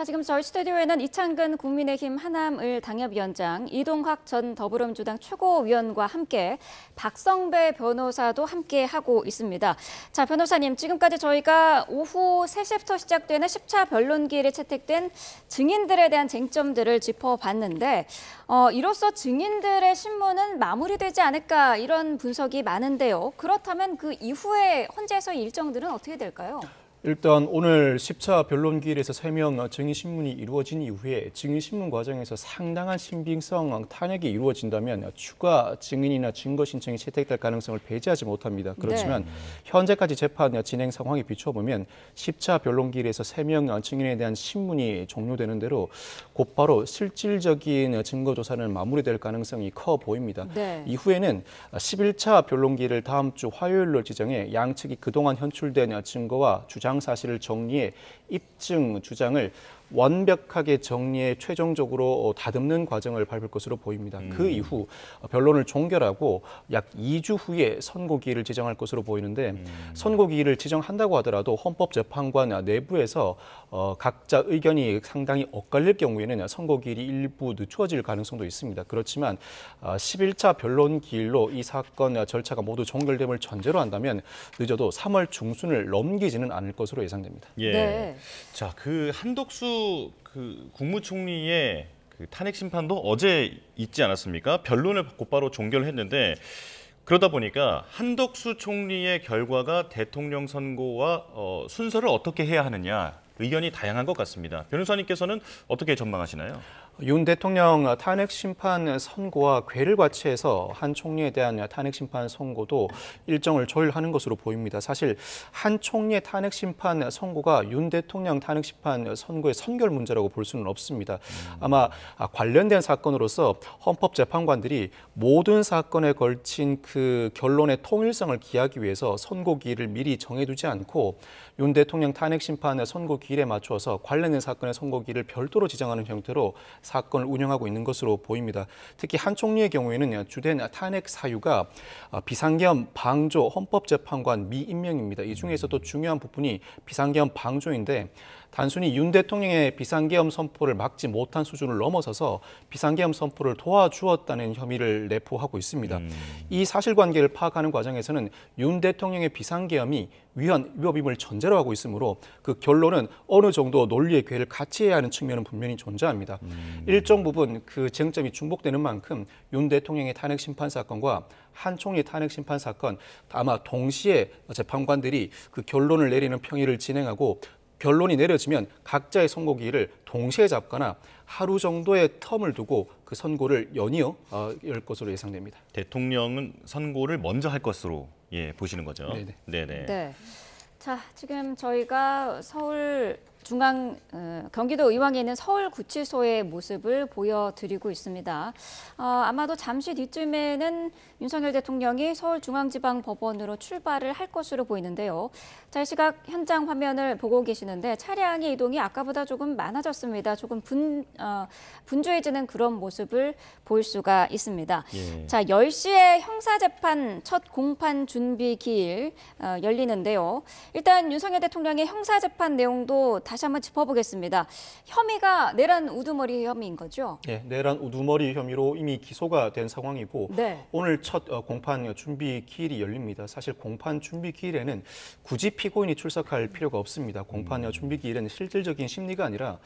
자, 지금 저희 스튜디오에는 이창근 국민의힘 하남을 당협위원장, 이동학 전 더불어민주당 최고위원과 함께 박성배 변호사도 함께 하고 있습니다. 자, 변호사님, 지금까지 저희가 오후 3시부터 시작되는 10차 변론기일에 채택된 증인들에 대한 쟁점들을 짚어봤는데 이로써 증인들의 신문은 마무리되지 않을까 이런 분석이 많은데요. 그렇다면 그 이후에 헌재에서의 일정들은 어떻게 될까요? 일단 오늘 10차 변론기일에서 3명 증인신문이 이루어진 이후에 증인신문 과정에서 상당한 신빙성 탄핵이 이루어진다면 추가 증인이나 증거 신청이 채택될 가능성을 배제하지 못합니다. 그렇지만 현재까지 재판 진행 상황에 비춰보면 10차 변론기일에서 3명 증인에 대한 신문이 종료되는 대로 곧바로 실질적인 증거 조사는 마무리될 가능성이 커 보입니다. 이후에는 11차 변론기일을 다음 주 화요일로 지정해 양측이 그동안 현출된 증거와 주장 사실을 정리해 입증 주장을 완벽하게 정리해 최종적으로 다듬는 과정을 밟을 것으로 보입니다. 그 이후 변론을 종결하고 약 2주 후에 선고기일을 지정할 것으로 보이는데 선고기일을 지정한다고 하더라도 헌법재판관 내부에서 각자 의견이 상당히 엇갈릴 경우에는 선고기일이 일부 늦춰질 가능성도 있습니다. 그렇지만 11차 변론기일로 이 사건 절차가 모두 종결됨을 전제로 한다면 늦어도 3월 중순을 넘기지는 않을 것으로 예상됩니다. 예. 자, 그 한덕수 국무총리의 그 탄핵 심판도 어제 있지 않았습니까? 변론을 곧바로 종결했는데 그러다 보니까 한덕수 총리의 결과가 대통령 선고와 순서를 어떻게 해야 하느냐 의견이 다양한 것 같습니다. 변호사님께서는 어떻게 전망하시나요? 윤 대통령 탄핵 심판 선고와 궤를 같이해서 한 총리에 대한 탄핵 심판 선고도 일정을 조율하는 것으로 보입니다. 사실 한 총리의 탄핵 심판 선고가 윤 대통령 탄핵 심판 선고의 선결 문제라고 볼 수는 없습니다. 아마 관련된 사건으로서 헌법재판관들이 모든 사건에 걸친 그 결론의 통일성을 기하기 위해서 선고기일을 미리 정해두지 않고 윤 대통령 탄핵 심판 선고기일에 맞춰서 관련된 사건의 선고기일을 별도로 지정하는 형태로 사건을 운영하고 있는 것으로 보입니다. 특히 한 총리의 경우에는 주된 탄핵 사유가 비상계엄 방조 헌법재판관 미임명입니다. 이 중에서도 중요한 부분이 비상계엄 방조인데 단순히 윤 대통령의 비상계엄 선포를 막지 못한 수준을 넘어서서 비상계엄 선포를 도와주었다는 혐의를 내포하고 있습니다. 이 사실관계를 파악하는 과정에서는 윤 대통령의 비상계엄이 위헌 위법임을 전제로 하고 있으므로 그 결론은 어느 정도 논리의 궤를 같이 해야 하는 측면은 분명히 존재합니다. 일정 부분 그 쟁점이 중복되는 만큼 윤 대통령의 탄핵 심판 사건과 한 총리 탄핵 심판 사건 아마 동시에 재판관들이 그 결론을 내리는 평의를 진행하고 결론이 내려지면 각자의 선고기일을 동시에 잡거나 하루 정도의 텀을 두고 그 선고를 연이어 열 것으로 예상됩니다. 대통령은 선고를 먼저 할 것으로 보시는 거죠? 네네. 네. 자, 지금 저희가 경기도 의왕에 있는 서울구치소의 모습을 보여드리고 있습니다. 아마도 잠시 뒤쯤에는 윤석열 대통령이 서울중앙지방법원으로 출발을 할 것으로 보이는데요. 자, 이 시각 현장 화면을 보고 계시는데 차량의 이동이 아까보다 조금 많아졌습니다. 조금 분주해지는 그런 모습을 볼 수가 있습니다. 자, 10시에 형사재판 첫 공판 준비 기일 열리는데요. 일단 윤석열 대통령의 형사재판 내용도 다시 한번 짚어보겠습니다. 혐의가 내란 우두머리 혐의인 거죠? 네, 내란 우두머리 혐의로 이미 기소가 된 상황이고 오늘 첫 공판 준비 기일이 열립니다. 사실 공판 준비 기일에는 굳이 피고인이 출석할 필요가 없습니다. 공판 준비 기일에는 실질적인 심리가 아니라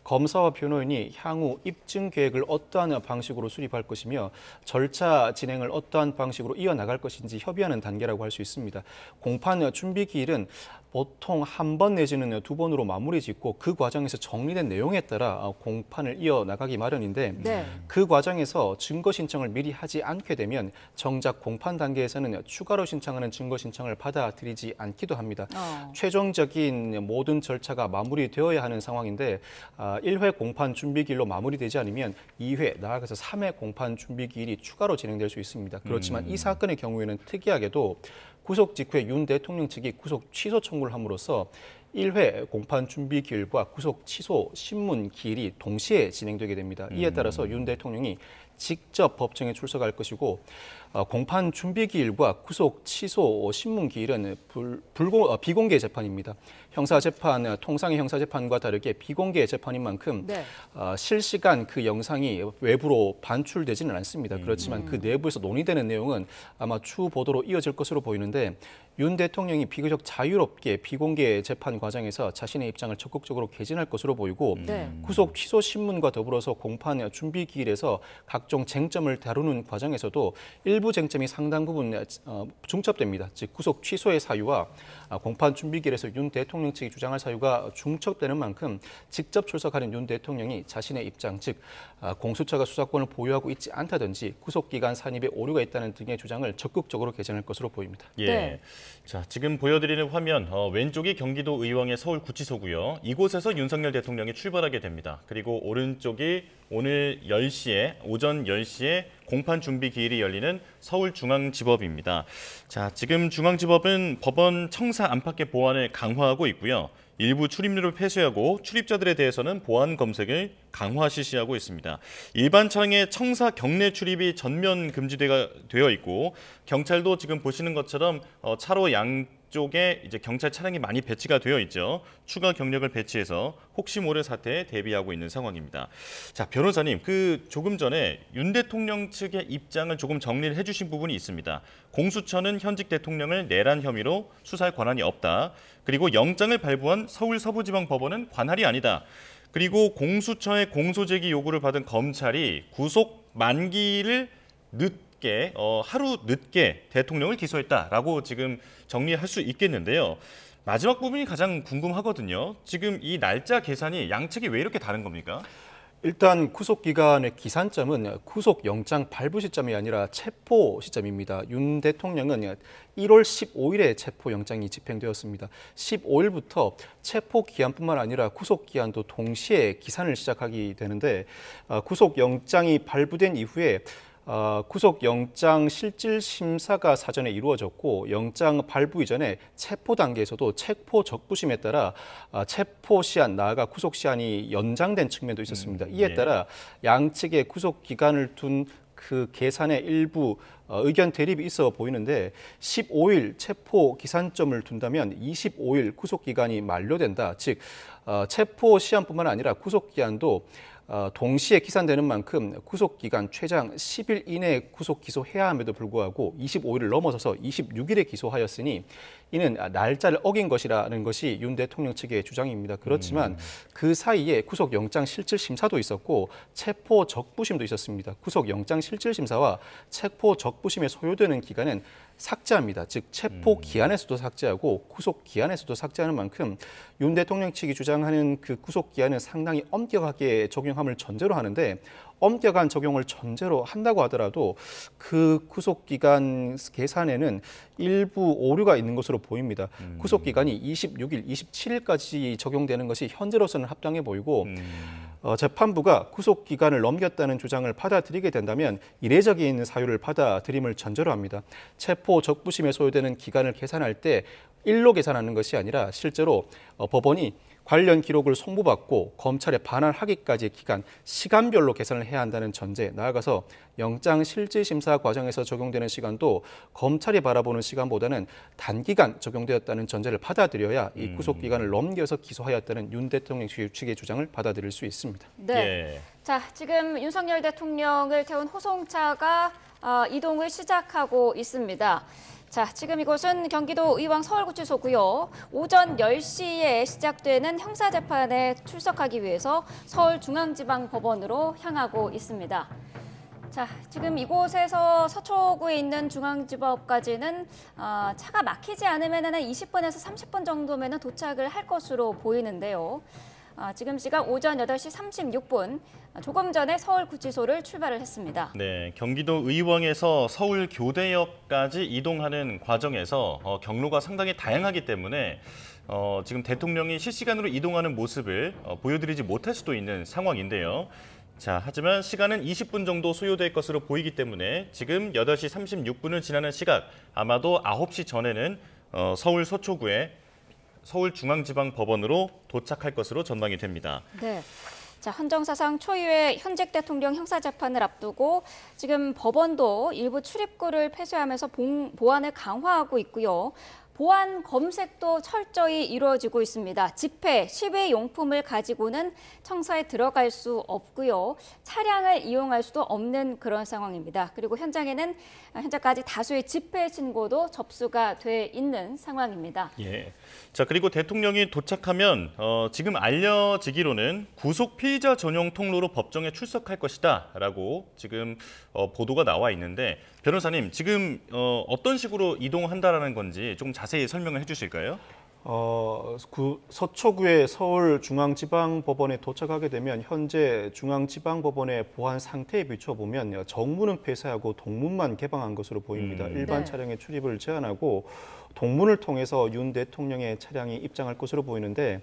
검사와 변호인이 향후 입증 계획을 어떠한 방식으로 수립할 것이며 절차 진행을 어떠한 방식으로 이어나갈 것인지 협의하는 단계라고 할 수 있습니다. 공판 준비 기일은 보통 한 번 내지는 2번으로 마무리 짓고 그 과정에서 정리된 내용에 따라 공판을 이어나가기 마련인데 그 과정에서 증거 신청을 미리 하지 않게 되면 정작 공판 단계에서는 추가로 신청하는 증거 신청을 받아들이지 않기도 합니다. 최종적인 모든 절차가 마무리되어야 하는 상황인데 1회 공판 준비기일로 마무리되지 않으면 2회, 나아가서 3회 공판 준비기일이 추가로 진행될 수 있습니다. 그렇지만 이 사건의 경우에는 특이하게도 구속 직후에 윤 대통령 측이 구속 취소 청구를 함으로써 1회 공판 준비 기일과 구속 취소 신문 기일이 동시에 진행되게 됩니다. 이에 따라서 윤 대통령이 직접 법정에 출석할 것이고 공판 준비 기일과 구속 취소 신문 기일은 비공개 재판입니다. 형사재판, 통상의 형사재판과 다르게 비공개 재판인 만큼 네. 실시간 그 영상이 외부로 반출되지는 않습니다. 그렇지만 그 내부에서 논의되는 내용은 아마 추후 보도로 이어질 것으로 보이는데 윤 대통령이 비교적 자유롭게 비공개 재판 과정에서 자신의 입장을 적극적으로 개진할 것으로 보이고 네. 구속 취소 신문과 더불어서 공판 준비 기일에서 각종 쟁점을 다루는 과정에서도 일부 쟁점이 상당 부분 중첩됩니다. 즉 구속 취소의 사유와 공판 준비 기일에서 윤 대통령 측이 주장할 사유가 중첩되는 만큼 직접 출석하는 윤 대통령이 자신의 입장, 즉 공수처가 수사권을 보유하고 있지 않다든지 구속기간 산입에 오류가 있다는 등의 주장을 적극적으로 개진할 것으로 보입니다. 예. 네. 자, 지금 보여드리는 화면 왼쪽이 경기도 의왕의 서울구치소고요. 이곳에서 윤석열 대통령이 출발하게 됩니다. 그리고 오른쪽이 오늘 10시에 오전 10시에 공판 준비 기일이 열리는 서울중앙지법입니다. 자, 지금 중앙지법은 법원 청사 안팎의 보안을 강화하고 있고요. 일부 출입로를 폐쇄하고 출입자들에 대해서는 보안 검색을 강화 실시하고 있습니다. 일반 차량의 청사 경내 출입이 전면 금지되어 있고 경찰도 지금 보시는 것처럼 차로 양쪽에 이제 경찰 차량이 많이 배치가 되어 있죠. 추가 경력을 배치해서 혹시 모를 사태에 대비하고 있는 상황입니다. 자, 변호사님, 조금 전에 윤 대통령 측의 입장을 조금 정리를 해주신 부분이 있습니다. 공수처는 현직 대통령을 내란 혐의로 수사할 권한이 없다. 그리고 영장을 발부한 서울서부지방법원은 관할이 아니다. 그리고 공수처의 공소제기 요구를 받은 검찰이 구속 만기를 늦게 하루 늦게 대통령을 기소했다라고 지금 정리할 수 있겠는데요. 마지막 부분이 가장 궁금하거든요. 지금 이 날짜 계산이 양측이 왜 이렇게 다른 겁니까? 일단 구속기간의 기산점은 구속영장 발부 시점이 아니라 체포 시점입니다. 윤 대통령은 1월 15일에 체포영장이 집행되었습니다. 15일부터 체포기한뿐만 아니라 구속기한도 동시에 기산을 시작하게 되는데 구속영장이 발부된 이후에 구속영장 실질심사가 사전에 이루어졌고 영장 발부 이전에 체포 단계에서도 체포 적부심에 따라 체포 시한 나아가 구속 시한이 연장된 측면도 있었습니다. 이에 따라 양측의 구속 기간을 둔 그 계산의 일부 의견 대립이 있어 보이는데 15일 체포 기산점을 둔다면 25일 구속 기간이 만료된다. 즉 체포 시한뿐만 아니라 구속 기한도 동시에 기산되는 만큼 구속기간 최장 10일 이내에 구속 기소해야 함에도 불구하고 25일을 넘어서서 26일에 기소하였으니 이는 날짜를 어긴 것이라는 것이 윤 대통령 측의 주장입니다. 그렇지만 그 사이에 구속영장 실질심사도 있었고 체포 적부심도 있었습니다. 구속영장 실질심사와 체포 적부심에 소요되는 기간은 삭제합니다. 즉 체포 기한에서도 삭제하고 구속 기한에서도 삭제하는 만큼 윤 대통령 측이 주장하는 그 구속 기한은 상당히 엄격하게 적용함을 전제로 하는데 엄격한 적용을 전제로 한다고 하더라도 그 구속 기간 계산에는 일부 오류가 있는 것으로 보입니다. 구속 기간이 26일, 27일까지 적용되는 것이 현재로서는 합당해 보이고 재판부가 구속 기간을 넘겼다는 주장을 받아들이게 된다면 이례적인 사유를 받아들임을 전제로 합니다. 체포 적부심에 소요되는 기간을 계산할 때 일로 계산하는 것이 아니라 실제로 법원이 관련 기록을 송부받고 검찰에 반환하기까지의 기간, 시간별로 계산을 해야 한다는 전제, 나아가서 영장 실질심사 과정에서 적용되는 시간도 검찰이 바라보는 시간보다는 단기간 적용되었다는 전제를 받아들여야 이 구속기간을 넘겨서 기소하였다는 윤 대통령 측의 주장을 받아들일 수 있습니다. 네. 예. 자, 지금 윤석열 대통령을 태운 호송차가 이동을 시작하고 있습니다. 자, 지금 이곳은 경기도 의왕 서울구치소고요. 오전 10시에 시작되는 형사재판에 출석하기 위해서 서울중앙지방법원으로 향하고 있습니다. 자, 지금 이곳에서 서초구에 있는 중앙지법까지는 차가 막히지 않으면 한 20분에서 30분 정도면 도착을 할 것으로 보이는데요. 지금 시각 오전 8시 36분, 조금 전에 서울구치소를 출발을 했습니다. 네, 경기도 의왕에서 서울 교대역까지 이동하는 과정에서 경로가 상당히 다양하기 때문에 지금 대통령이 실시간으로 이동하는 모습을 보여드리지 못할 수도 있는 상황인데요. 자, 하지만 시간은 20분 정도 소요될 것으로 보이기 때문에 지금 8시 36분을 지나는 시각, 아마도 9시 전에는 서울 서초구에 서울중앙지방법원으로 도착할 것으로 전망이 됩니다. 네. 자, 헌정사상 초유의 현직 대통령 형사재판을 앞두고 지금 법원도 일부 출입구를 폐쇄하면서 보안을 강화하고 있고요. 보안 검색도 철저히 이루어지고 있습니다. 집회, 시위 용품을 가지고는 청사에 들어갈 수 없고요. 차량을 이용할 수도 없는 그런 상황입니다. 그리고 현장에는 현재까지 다수의 집회 신고도 접수가 돼 있는 상황입니다. 예. 자, 그리고 대통령이 도착하면 지금 알려지기로는 구속 피의자 전용 통로로 법정에 출석할 것이다라고 지금 보도가 나와 있는데 변호사님, 지금 어떤 식으로 이동한다라는 건지 조금 자세히 설명을 해주실까요? 서초구의 서울중앙지방법원에 도착하게 되면 현재 중앙지방법원의 보안 상태에 비춰보면 정문은 폐쇄하고 동문만 개방한 것으로 보입니다. 일반 네. 차량의 출입을 제한하고 동문을 통해서 윤 대통령의 차량이 입장할 것으로 보이는데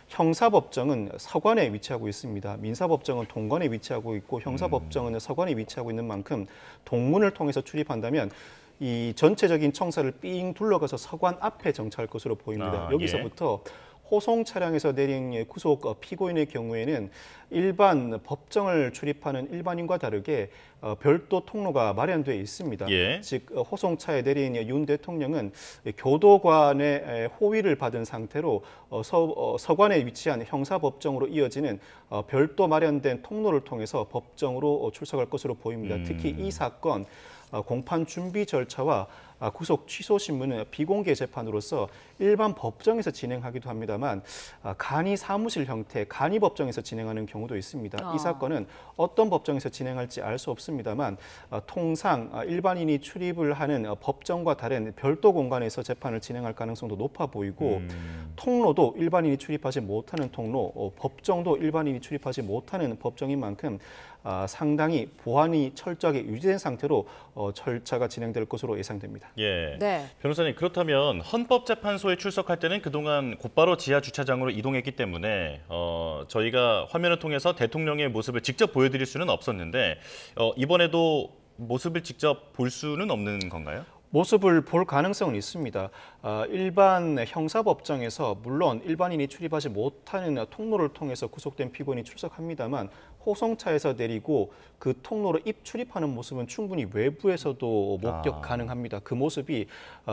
형사법정은 서관에 위치하고 있습니다. 민사법정은 동관에 위치하고 있고 형사법정은 서관에 위치하고 있는 만큼 동문을 통해서 출입한다면 이 전체적인 청사를 삥 둘러가서 서관 앞에 정차할 것으로 보입니다. 여기서부터 호송 차량에서 내린 구속 피고인의 경우에는 일반 법정을 출입하는 일반인과 다르게 별도 통로가 마련되어 있습니다. 예. 즉 호송차에 내린 윤 대통령은 교도관의 호위를 받은 상태로 서관에 위치한 형사법정으로 이어지는 별도 마련된 통로를 통해서 법정으로 출석할 것으로 보입니다. 특히 이 사건 공판 준비 절차와 구속 취소 신문은 비공개 재판으로서 일반 법정에서 진행하기도 합니다만 간이 사무실 형태, 간이 법정에서 진행하는 경우도 있습니다. 이 사건은 어떤 법정에서 진행할지 알 수 없습니다만 통상 일반인이 출입을 하는 법정과 다른 별도 공간에서 재판을 진행할 가능성도 높아 보이고 통로도 일반인이 출입하지 못하는 통로, 법정도 일반인이 출입하지 못하는 법정인 만큼 상당히 보안이 철저하게 유지된 상태로 절차가 진행될 것으로 예상됩니다. 예. 네. 변호사님, 그렇다면 헌법재판소에 출석할 때는 그동안 곧바로 지하 주차장으로 이동했기 때문에 저희가 화면을 통해서 대통령의 모습을 직접 보여드릴 수는 없었는데 이번에도 모습을 직접 볼 수는 없는 건가요? 모습을 볼 가능성은 있습니다. 일반 형사법정에서 물론 일반인이 출입하지 못하는 통로를 통해서 구속된 피고인이 출석합니다만 호송차에서 내리고 그 통로로 입출입하는 모습은 충분히 외부에서도 목격 가능합니다. 그 모습이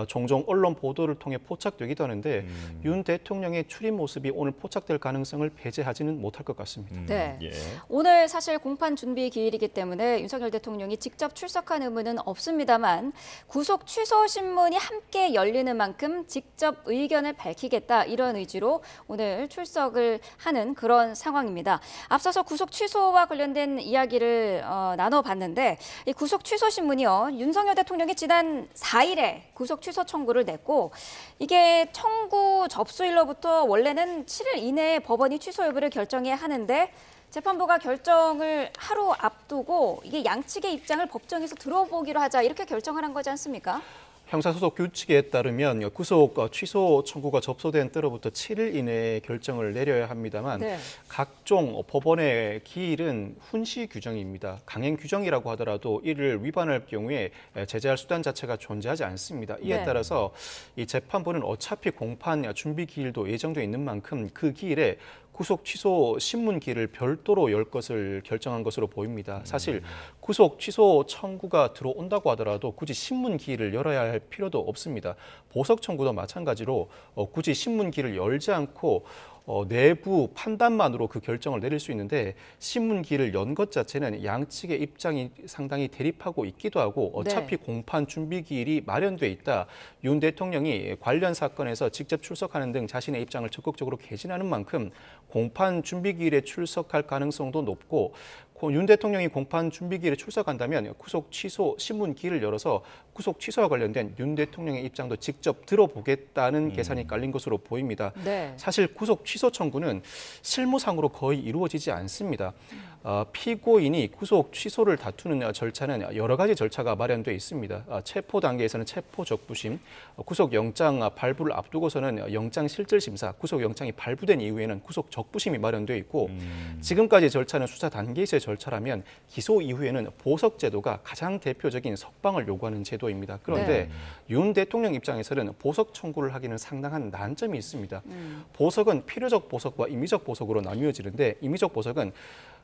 종종 언론 보도를 통해 포착되기도 하는데 윤 대통령의 출입 모습이 오늘 포착될 가능성을 배제하지는 못할 것 같습니다. 네. 예. 오늘 사실 공판 준비 기일이기 때문에 윤석열 대통령이 직접 출석한 의무는 없습니다만 구속 취소 신문이 함께 열리는 만큼 직접 의견을 밝히겠다 이런 의지로 오늘 출석을 하는 그런 상황입니다. 앞서서 구속 취소와 관련된 이야기를 나눠봤는데 이 구속 취소 신문이요. 윤석열 대통령이 지난 4일에 구속 취소 청구를 냈고 이게 청구 접수일로부터 원래는 7일 이내에 법원이 취소 여부를 결정해야 하는데 재판부가 결정을 하루 앞두고 이게 양측의 입장을 법정에서 들어보기로 하자 이렇게 결정을 한 거지 않습니까? 형사소속 규칙에 따르면 구속 취소 청구가 접수된 때로부터 7일 이내에 결정을 내려야 합니다만 네. 각종 법원의 기일은 훈시 규정입니다. 강행 규정이라고 하더라도 이를 위반할 경우에 제재할 수단 자체가 존재하지 않습니다. 이에 네. 따라서 이 재판부는 어차피 공판 준비 기일도 예정돼 있는 만큼 그 기일에 구속 취소 신문 기일을 별도로 열 것을 결정한 것으로 보입니다. 사실 구속 취소 청구가 들어온다고 하더라도 굳이 신문 기일을 열어야 할 필요도 없습니다. 보석 청구도 마찬가지로 굳이 신문 기일을 열지 않고 내부 판단만으로 그 결정을 내릴 수 있는데 신문기를 연 것 자체는 양측의 입장이 상당히 대립하고 있기도 하고 어차피 공판 준비 기일이 마련돼 있다. 윤 대통령이 관련 사건에서 직접 출석하는 등 자신의 입장을 적극적으로 개진하는 만큼 공판 준비 기일에 출석할 가능성도 높고 윤 대통령이 공판 준비 기일에 출석한다면 구속 취소 신문 기일을 열어서 구속 취소와 관련된 윤 대통령의 입장도 직접 들어보겠다는 계산이 깔린 것으로 보입니다. 네. 사실 구속 취소 청구는 실무상으로 거의 이루어지지 않습니다. 피고인이 구속 취소를 다투는 절차는 여러 가지 절차가 마련되어 있습니다. 체포 단계에서는 체포 적부심, 구속영장 발부를 앞두고서는 영장 실질 심사, 구속영장이 발부된 이후에는 구속 적부심이 마련되어 있고 지금까지 절차는 수사 단계에서의 절차라면 기소 이후에는 보석 제도가 가장 대표적인 석방을 요구하는 제도입니다. 그런데 윤 대통령 입장에서는 보석 청구를 하기는 상당한 난점이 있습니다. 보석은 필요적 보석과 임의적 보석으로 나뉘어지는데 임의적 보석은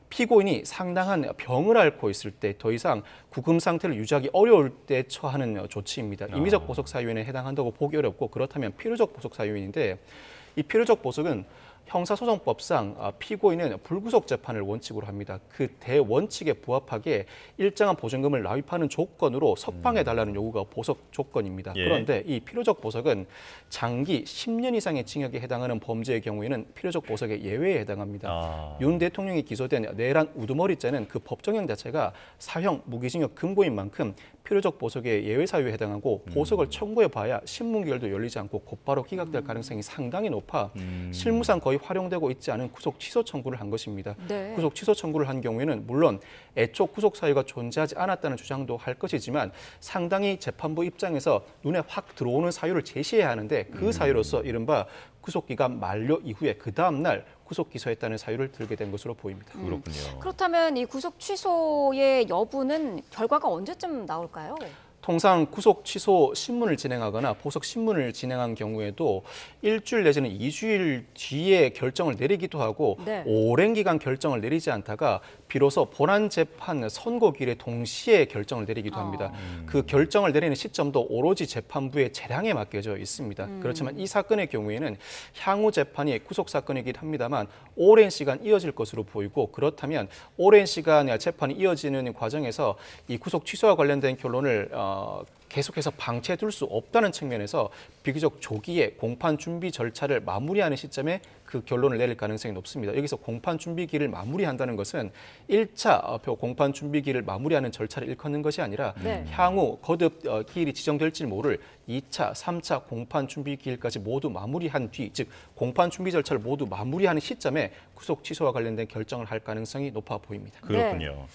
피고인이 상당한 병을 앓고 있을 때 더 이상 구금 상태를 유지하기 어려울 때 처하는 조치입니다. 임의적 보석 사유에는 해당한다고 보기 어렵고 그렇다면 필요적 보석 사유인데 이 필요적 보석은 형사소송법상 피고인은 불구속 재판을 원칙으로 합니다. 그 대원칙에 부합하게 일정한 보증금을 납입하는 조건으로 석방해달라는 요구가 보석 조건입니다. 예. 그런데 이 필요적 보석은 장기 10년 이상의 징역에 해당하는 범죄의 경우에는 필요적 보석의 예외에 해당합니다. 윤 대통령이 기소된 내란 우두머리죄는 그 법정형 자체가 사형 무기징역 금고인 만큼 필요적 보석의 예외 사유에 해당하고 보석을 청구해 봐야 신문결도 열리지 않고 곧바로 기각될 가능성이 상당히 높아 실무상 거의 활용되고 있지 않은 구속 취소 청구를 한 것입니다. 네. 구속 취소 청구를 한 경우에는 물론 애초 구속 사유가 존재하지 않았다는 주장도 할 것이지만 상당히 재판부 입장에서 눈에 확 들어오는 사유를 제시해야 하는데 그 사유로서 이른바 구속기간 만료 이후에 그 다음 날 구속 기소했다는 사유를 들게 된 것으로 보입니다. 그렇군요. 그렇다면 이 구속 취소의 여부는 결과가 언제쯤 나올까요? 통상 구속 취소 신문을 진행하거나 보석 신문을 진행한 경우에도 일주일 내지는 2주일 뒤에 결정을 내리기도 하고 네. 오랜 기간 결정을 내리지 않다가 비로소 본안 재판 선고일에 동시에 결정을 내리기도 합니다. 그 결정을 내리는 시점도 오로지 재판부의 재량에 맡겨져 있습니다. 그렇지만 이 사건의 경우에는 향후 재판이 구속 사건이긴 합니다만 오랜 시간 이어질 것으로 보이고 그렇다면 오랜 시간 재판이 이어지는 과정에서 이 구속 취소와 관련된 결론을 계속해서 방치해둘 수 없다는 측면에서 비교적 조기에 공판 준비 절차를 마무리하는 시점에 그 결론을 내릴 가능성이 높습니다. 여기서 공판 준비기를 마무리한다는 것은 1차 공판 준비기를 마무리하는 절차를 일컫는 것이 아니라 네. 향후 거듭 기일이 지정될지 모를 2차, 3차 공판 준비 기일까지 모두 마무리한 뒤, 즉 공판 준비 절차를 모두 마무리하는 시점에 구속 취소와 관련된 결정을 할 가능성이 높아 보입니다. 그렇군요.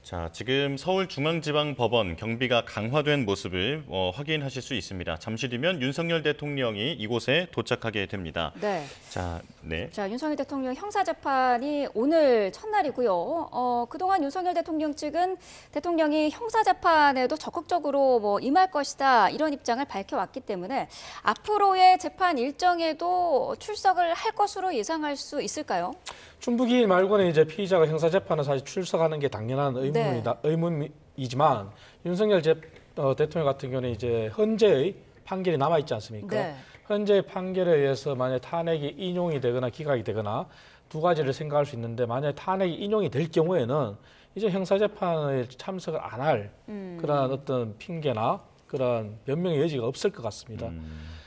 자, 지금 서울중앙지방법원 경비가 강화된 모습을 확인하실 수 있습니다. 잠시 뒤면 윤석열 대통령이 이곳에 도착하게 됩니다. 네. 자, 네. 자, 윤석열 대통령 형사재판이 오늘 첫날이고요. 그동안 윤석열 대통령 측은 대통령이 형사재판에도 적극적으로 임할 것이다 이런 입장을 밝혀왔기 때문에 앞으로의 재판 일정에도 출석을 할 것으로 예상할 수 있을까요? 춘부기일 말고는 이제 피의자가 형사재판에 사실 출석하는 게 당연한 의문이지만 윤석열 대통령 같은 경우는 이제 헌재의 판결이 남아 있지 않습니까? 네. 현재 판결에 의해서 만약 탄핵이 인용이 되거나 기각이 되거나 두 가지를 생각할 수 있는데 만약 탄핵이 인용이 될 경우에는 이제 형사재판에 참석을 안 할 그런 어떤 핑계나 그런 변명의 여지가 없을 것 같습니다.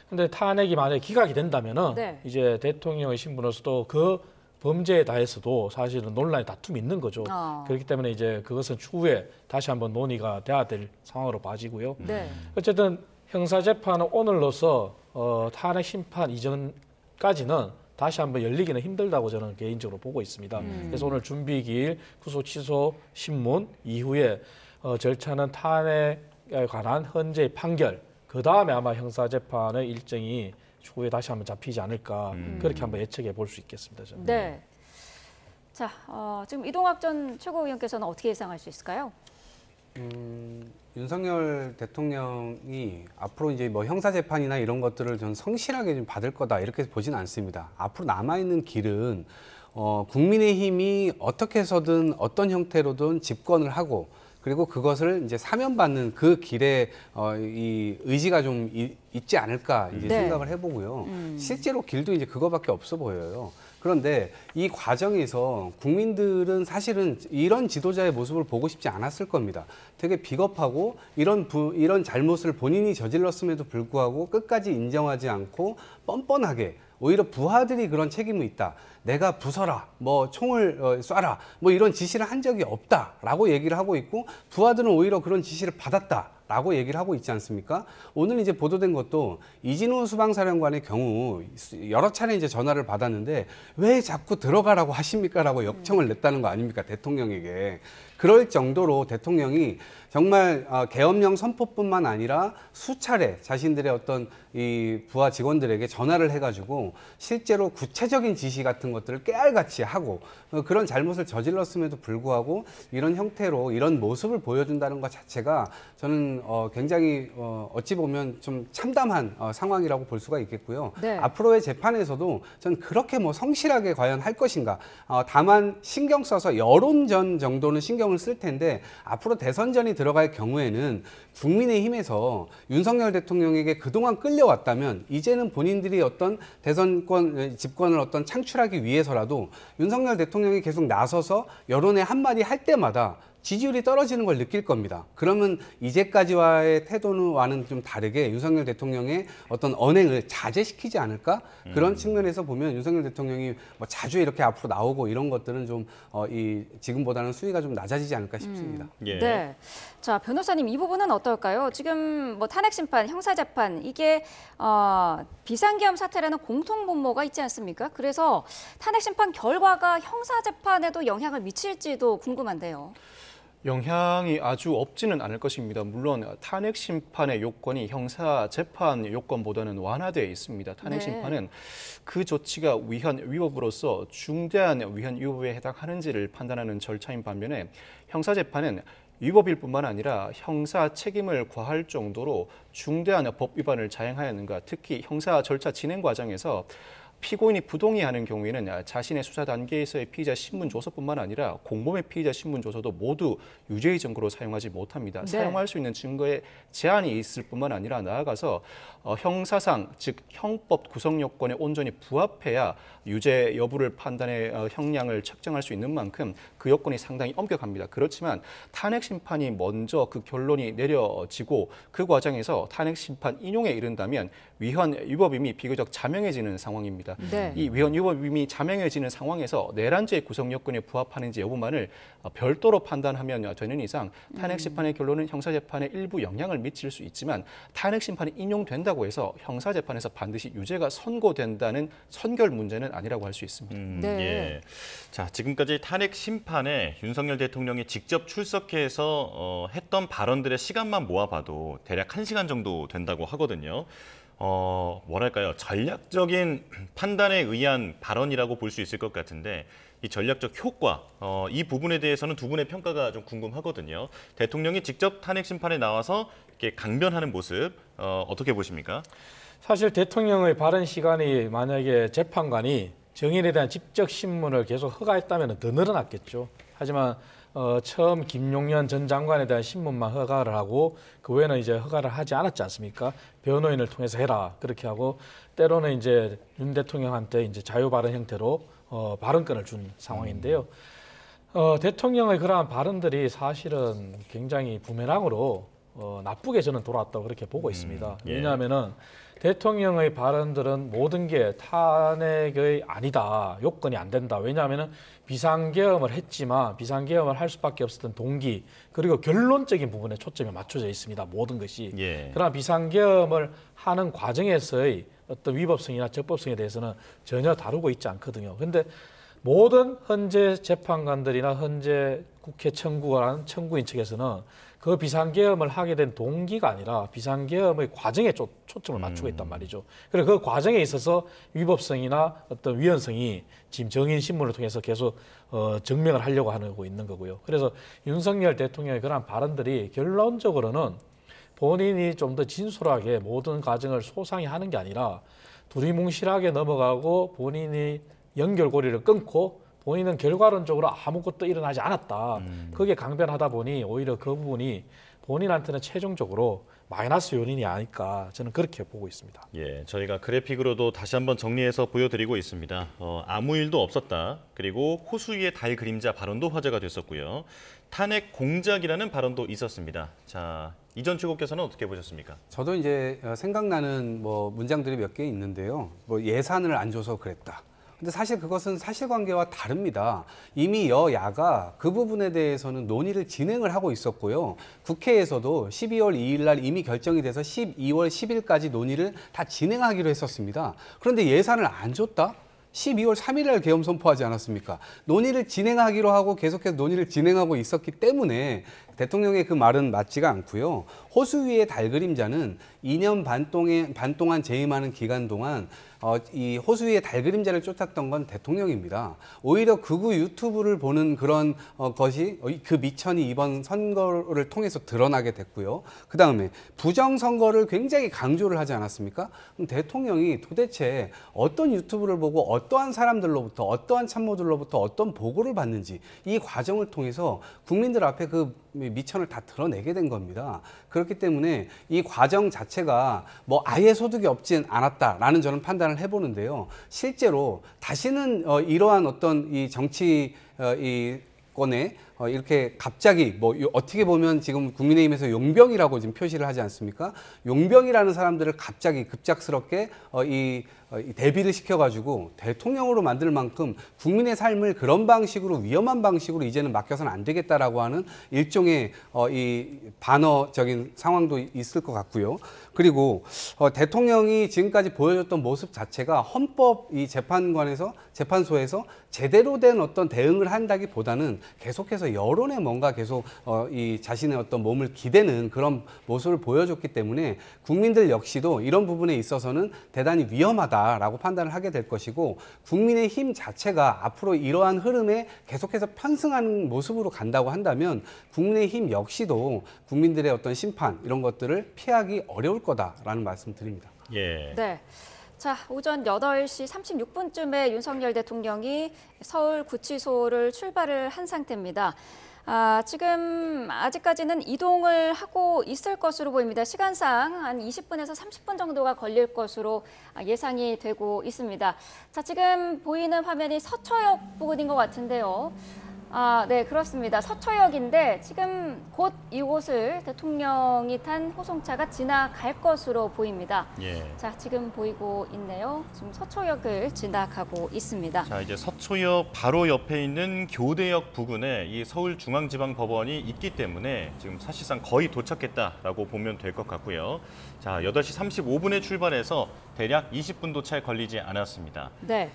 근데 탄핵이 만약에 기각이 된다면은 네. 이제 대통령의 신분으로서도 그 범죄에 대해서도 사실은 논란이 다툼이 있는 거죠. 그렇기 때문에 이제 그것은 추후에 다시 한번 논의가 돼야 될 상황으로 봐지고요. 네. 어쨌든 형사재판은 오늘로서 탄핵 심판 이전까지는 다시 한번 열리기는 힘들다고 저는 개인적으로 보고 있습니다. 그래서 오늘 준비기일 구속 취소 신문 이후에 절차는 탄핵에 관한 헌재의 판결, 그 다음에 아마 형사재판의 일정이 추후에 다시 한번 잡히지 않을까 그렇게 한번 예측해 볼 수 있겠습니다. 저는. 네. 자, 지금 이동학 전 최고위원께서는 어떻게 예상할 수 있을까요? 윤석열 대통령이 앞으로 이제 뭐 형사재판이나 이런 것들을 전 성실하게 좀 받을 거다 이렇게 보지는 않습니다. 앞으로 남아있는 길은 국민의힘이 어떻게 해서든 어떤 형태로든 집권을 하고 그리고 그것을 이제 사면받는 그 길에 이 의지가 좀 있지 않을까 이제 네. 생각을 해보고요. 실제로 길도 이제 그거밖에 없어 보여요. 그런데 이 과정에서 국민들은 사실은 이런 지도자의 모습을 보고 싶지 않았을 겁니다. 되게 비겁하고 이런 잘못을 본인이 저질렀음에도 불구하고 끝까지 인정하지 않고 뻔뻔하게 오히려 부하들이 그런 책임이 있다. 내가 부숴라, 뭐 총을 쏴라, 뭐 이런 지시를 한 적이 없다라고 얘기를 하고 있고 부하들은 오히려 그런 지시를 받았다. 있다라고 얘기를 하고 있지 않습니까? 오늘 이제 보도된 것도 이진우 수방사령관의 경우 여러 차례 이제 전화를 받았는데 왜 자꾸 들어가라고 하십니까라고 역청을 냈다는 거 아닙니까? 대통령에게. 그럴 정도로 대통령이 정말 계엄령 선포뿐만 아니라 수차례 자신들의 어떤 이 부하 직원들에게 전화를 해가지고 실제로 구체적인 지시 같은 것들을 깨알같이 하고 그런 잘못을 저질렀음에도 불구하고 이런 형태로 이런 모습을 보여준다는 것 자체가 저는 굉장히 어찌 보면 좀 참담한 상황이라고 볼 수가 있겠고요. 네. 앞으로의 재판에서도 전 그렇게 뭐 성실하게 과연 할 것인가. 다만 신경 써서 여론전 정도는 신경을 쓸 텐데 앞으로 대선전이 들어갈 경우에는 국민의힘에서 윤석열 대통령에게 그동안 끌려왔다면 이제는 본인들이 어떤 대선권 집권을 어떤 창출하기 위해서라도 윤석열 대통령이 계속 나서서 여론의 한마디 할 때마다 지지율이 떨어지는 걸 느낄 겁니다. 그러면 이제까지와의 태도와는 좀 다르게 윤석열 대통령의 어떤 언행을 자제시키지 않을까? 그런 측면에서 보면 윤석열 대통령이 뭐 자주 이렇게 앞으로 나오고 이런 것들은 좀 지금보다는 수위가 좀 낮아지지 않을까 싶습니다. 예. 네. 자, 변호사님 이 부분은 어떨까요? 지금 뭐 탄핵 심판, 형사 재판 이게 비상계엄 사태라는 공통 분모가 있지 않습니까? 그래서 탄핵 심판 결과가 형사 재판에도 영향을 미칠지도 궁금한데요. 영향이 아주 없지는 않을 것입니다. 물론 탄핵 심판의 요건이 형사 재판 요건보다는 완화되어 있습니다. 탄핵 네. 심판은 그 조치가 위헌 위법으로서 중대한 위헌 위법에 해당하는지를 판단하는 절차인 반면에 형사 재판은 위법일 뿐만 아니라 형사 책임을 과할 정도로 중대한 법 위반을 자행하였는가, 특히 형사 절차 진행 과정에서 피고인이 부동의하는 경우에는 자신의 수사 단계에서의 피의자 신문 조서뿐만 아니라 공범의 피의자 신문 조서도 모두 유죄의 증거로 사용하지 못합니다. 네. 사용할 수 있는 증거에 제한이 있을 뿐만 아니라 나아가서 형사상 즉 형법 구성 요건에 온전히 부합해야 유죄 여부를 판단해 형량을 책정할 수 있는 만큼 그 요건이 상당히 엄격합니다. 그렇지만 탄핵 심판이 먼저 그 결론이 내려지고 그 과정에서 탄핵 심판 인용에 이른다면 위헌 위법임이 비교적 자명해지는 상황입니다. 네. 이 위헌 위법임이 자명해지는 상황에서 내란죄 구성 요건에 부합하는지 여부만을 별도로 판단하면 되는 이상 탄핵 심판의 결론은 형사 재판에 일부 영향을 미칠 수 있지만 탄핵 심판이 인용된다고 해서 형사 재판에서 반드시 유죄가 선고된다는 선결 문제는 아니라고 할 수 있습니다. 네. 예. 자, 지금까지 탄핵 심판에 윤석열 대통령이 직접 출석해서 했던 발언들의 시간만 모아봐도 대략 1시간 정도 된다고 하거든요. 뭐랄까요, 전략적인 판단에 의한 발언이라고 볼 수 있을 것 같은데 이 전략적 효과, 이 부분에 대해서는 두 분의 평가가 좀 궁금하거든요. 대통령이 직접 탄핵 심판에 나와서 이렇게 강변하는 모습 어떻게 보십니까? 사실 대통령의 발언 시간이 만약에 재판관이 정인에 대한 직접 신문을 계속 허가했다면 더 늘어났겠죠. 하지만 처음 김용현 전 장관에 대한 신문만 허가를 하고 그 외에는 이제 허가를 하지 않았지 않습니까? 변호인을 통해서 해라 그렇게 하고 때로는 이제 윤 대통령한테 이제 자유 발언 형태로 발언권을 준 상황인데요. 대통령의 그러한 발언들이 사실은 굉장히 부메랑으로 나쁘게 저는 돌아왔다고 그렇게 보고 있습니다. 예. 왜냐하면은 대통령의 발언들은 모든 게 탄핵의 아니다, 요건이 안 된다. 왜냐하면은 비상계엄을 했지만 비상계엄을 할 수밖에 없었던 동기 그리고 결론적인 부분에 초점이 맞춰져 있습니다. 모든 것이. 예. 그러나 비상계엄을 하는 과정에서의 어떤 위법성이나 적법성에 대해서는 전혀 다루고 있지 않거든요. 그런데 모든 현재 재판관들이나 현재 국회 청구한 청구인 측에서는 그 비상계엄을 하게 된 동기가 아니라 비상계엄의 과정에 초점을 맞추고 있단 말이죠. 그래서 그 과정에 있어서 위법성이나 어떤 위헌성이 지금 정인 신문을 통해서 계속 증명을 하려고 하고 있는 거고요. 그래서 윤석열 대통령의 그러한 발언들이 결론적으로는 본인이 좀 더 진솔하게 모든 과정을 소상히 하는 게 아니라 두리뭉실하게 넘어가고 본인이 연결고리를 끊고 본인은 결과론적으로 아무것도 일어나지 않았다. 그게 강변하다 보니 오히려 그 부분이 본인한테는 최종적으로 마이너스 요인이 아닐까 저는 그렇게 보고 있습니다. 예, 저희가 그래픽으로도 다시 한번 정리해서 보여드리고 있습니다. 아무 일도 없었다. 그리고 호수위의 달 그림자 발언도 화제가 됐었고요. 탄핵 공작이라는 발언도 있었습니다. 자, 이전 최고께서는 어떻게 보셨습니까? 저도 이제 생각나는 뭐 문장들이 몇 개 있는데요. 뭐 예산을 안 줘서 그랬다. 근데 사실 그것은 사실관계와 다릅니다. 이미 여야가 그 부분에 대해서는 논의를 진행을 하고 있었고요. 국회에서도 12월 2일 날 이미 결정이 돼서 12월 10일까지 논의를 다 진행하기로 했었습니다. 그런데 예산을 안 줬다? 12월 3일 날 계엄 선포하지 않았습니까? 논의를 진행하기로 하고 계속해서 논의를 진행하고 있었기 때문에 대통령의 그 말은 맞지가 않고요. 호수 위의 달 그림자는 2년 반 동안 재임하는 기간 동안 이 호수 위의 달 그림자를 쫓았던 건 대통령입니다. 오히려 극우 유튜브를 보는 그런 것이 그 미천이 이번 선거를 통해서 드러나게 됐고요. 그다음에 부정선거를 굉장히 강조를 하지 않았습니까? 그럼 대통령이 도대체 어떤 유튜브를 보고 어떠한 사람들로부터 어떠한 참모들로부터 어떤 보고를 받는지 이 과정을 통해서 국민들 앞에 그 미천을 다 드러내게 된 겁니다. 그렇기 때문에 이 과정 자체가 뭐 아예 소득이 없진 않았다라는 저는 판단을 해보는데요. 실제로 다시는 이러한 어떤 이 정치 권에 이렇게 갑자기 뭐 어떻게 보면 지금 국민의힘에서 용병이라고 지금 표시를 하지 않습니까? 용병이라는 사람들을 갑자기 급작스럽게 대비를 시켜가지고 대통령으로 만들 만큼 국민의 삶을 그런 방식으로 위험한 방식으로 이제는 맡겨서는 안 되겠다라고 하는 일종의 이 반어적인 상황도 있을 것 같고요. 그리고 대통령이 지금까지 보여줬던 모습 자체가 헌법 이 재판소에서 제대로 된 어떤 대응을 한다기보다는 계속해서 여론에 뭔가 계속 이 자신의 어떤 몸을 기대는 그런 모습을 보여줬기 때문에 국민들 역시도 이런 부분에 있어서는 대단히 위험하다라고 판단을 하게 될 것이고 국민의힘 자체가 앞으로 이러한 흐름에 계속해서 편승하는 모습으로 간다고 한다면 국민의힘 역시도 국민들의 어떤 심판 이런 것들을 피하기 어려울 거다라는 말씀 드립니다. 예. 네. 자, 오전 8시 36분쯤에 윤석열 대통령이 서울 구치소를 출발을 한 상태입니다. 지금 아직까지는 이동을 하고 있을 것으로 보입니다. 시간상 한 20분에서 30분 정도가 걸릴 것으로 예상이 되고 있습니다. 자, 지금 보이는 화면이 서초역 부근인 것 같은데요. 네, 그렇습니다. 서초역인데 지금 곧 이곳을 대통령이 탄 호송차가 지나갈 것으로 보입니다. 예. 자, 지금 보이고 있네요. 지금 서초역을 지나가고 있습니다. 자, 이제 서초역 바로 옆에 있는 교대역 부근에 이 서울중앙지방법원이 있기 때문에 지금 사실상 거의 도착했다라고 보면 될 것 같고요. 자, 8시 35분에 출발해서 대략 20분도 채 걸리지 않았습니다. 네.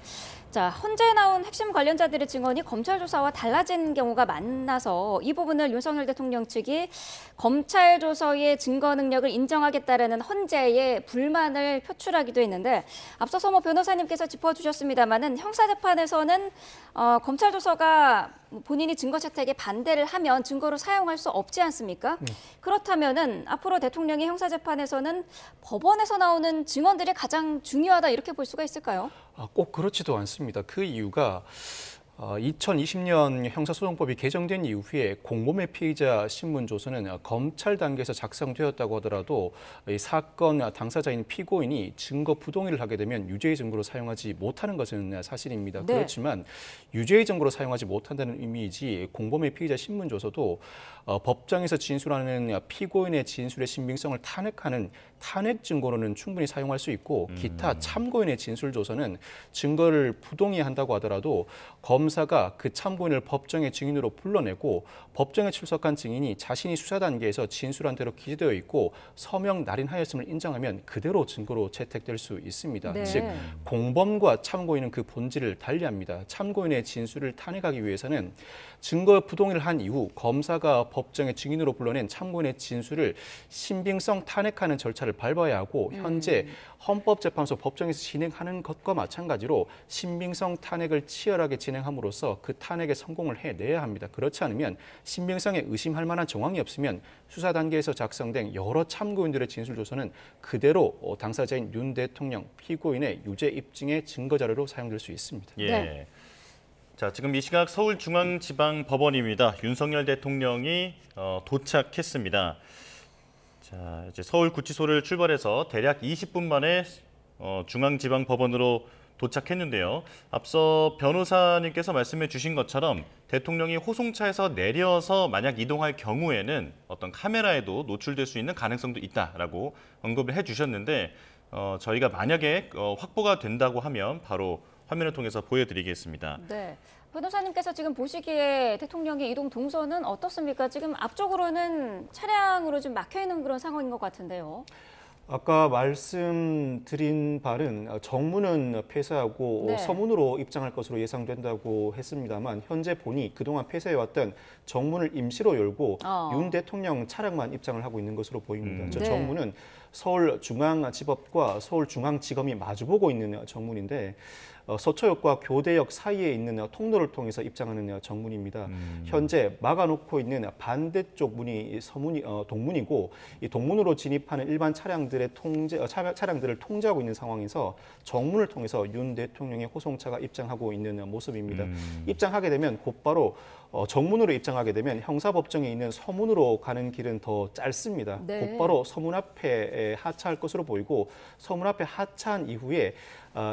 자, 헌재 나온 핵심 관련자들의 증언이 검찰 조사와 달라진 경우가 많아서 이 부분을 윤석열 대통령 측이 검찰 조서의 증거 능력을 인정하겠다라는 헌재의 불만을 표출하기도 했는데 앞서서 변호사님께서 짚어주셨습니다마는 형사재판에서는 검찰 조서가 본인이 증거 채택에 반대를 하면 증거로 사용할 수 없지 않습니까? 그렇다면은 앞으로 대통령의 형사재판에서는 법원에서 나오는 증언들이 가장 중요하다 이렇게 볼 수가 있을까요? 꼭 그렇지도 않습니다. 그 이유가 2020년 형사소송법이 개정된 이후에 공범의 피의자 신문조서는 검찰 단계에서 작성되었다고 하더라도 이 사건 당사자인 피고인이 증거 부동의를 하게 되면 유죄의 증거로 사용하지 못하는 것은 사실입니다. 네. 그렇지만 유죄의 증거로 사용하지 못한다는 의미이지 공범의 피의자 신문조서도 법정에서 진술하는 피고인의 진술의 신빙성을 탄핵하는 탄핵 증거로는 충분히 사용할 수 있고 기타 참고인의 진술조서는 증거를 부동의한다고 하더라도 검사가 그 참고인을 법정의 증인으로 불러내고 법정에 출석한 증인이 자신이 수사 단계에서 진술한 대로 기재되어 있고 서명 날인하였음을 인정하면 그대로 증거로 채택될 수 있습니다. 네. 즉 공범과 참고인은 그 본질을 달리합니다. 참고인의 진술을 탄핵하기 위해서는 증거 부동의를 한 이후 검사가 법정의 증인으로 불러낸 참고인의 진술을 신빙성 탄핵하는 절차를 밟아야 하고 현재 헌법재판소 법정에서 진행하는 것과 마찬가지로 신빙성 탄핵을 치열하게 진행함으로써 그 탄핵에 성공을 해내야 합니다. 그렇지 않으면 신빙성에 의심할 만한 정황이 없으면 수사 단계에서 작성된 여러 참고인들의 진술조서는 그대로 당사자인 윤 대통령 피고인의 유죄 입증의 증거 자료로 사용될 수 있습니다. 예. 네. 자, 지금 이 시각 서울중앙지방법원입니다. 윤석열 대통령이 도착했습니다. 자, 이제 서울구치소를 출발해서 대략 20분 만에 중앙지방법원으로 도착했는데요. 앞서 변호사님께서 말씀해 주신 것처럼 대통령이 호송차에서 내려서 만약 이동할 경우에는 어떤 카메라에도 노출될 수 있는 가능성도 있다라고 언급을 해 주셨는데 저희가 만약에 확보가 된다고 하면 바로 화면을 통해서 보여드리겠습니다. 네. 변호사님께서 지금 보시기에 대통령의 이동 동선은 어떻습니까? 지금 앞쪽으로는 차량으로 좀 막혀 있는 그런 상황인 것 같은데요. 아까 말씀드린 바는 정문은 폐쇄하고 네. 서문으로 입장할 것으로 예상된다고 했습니다만 현재 보니 그동안 폐쇄해왔던 정문을 임시로 열고 윤 대통령 차량만 입장을 하고 있는 것으로 보입니다. 저 네. 정문은 서울중앙지법과 서울중앙지검이 마주보고 있는 정문인데 서초역과 교대역 사이에 있는 통로를 통해서 입장하는 정문입니다. 현재 막아놓고 있는 반대쪽 문이 동문이고 이 동문으로 진입하는 일반 차량들을 통제하고 있는 상황에서 정문을 통해서 윤 대통령의 호송차가 입장하고 있는 모습입니다. 입장하게 되면 곧바로 정문으로 입장하게 되면 형사법정에 있는 서문으로 가는 길은 더 짧습니다. 네. 곧바로 서문 앞에 하차할 것으로 보이고 서문 앞에 하차한 이후에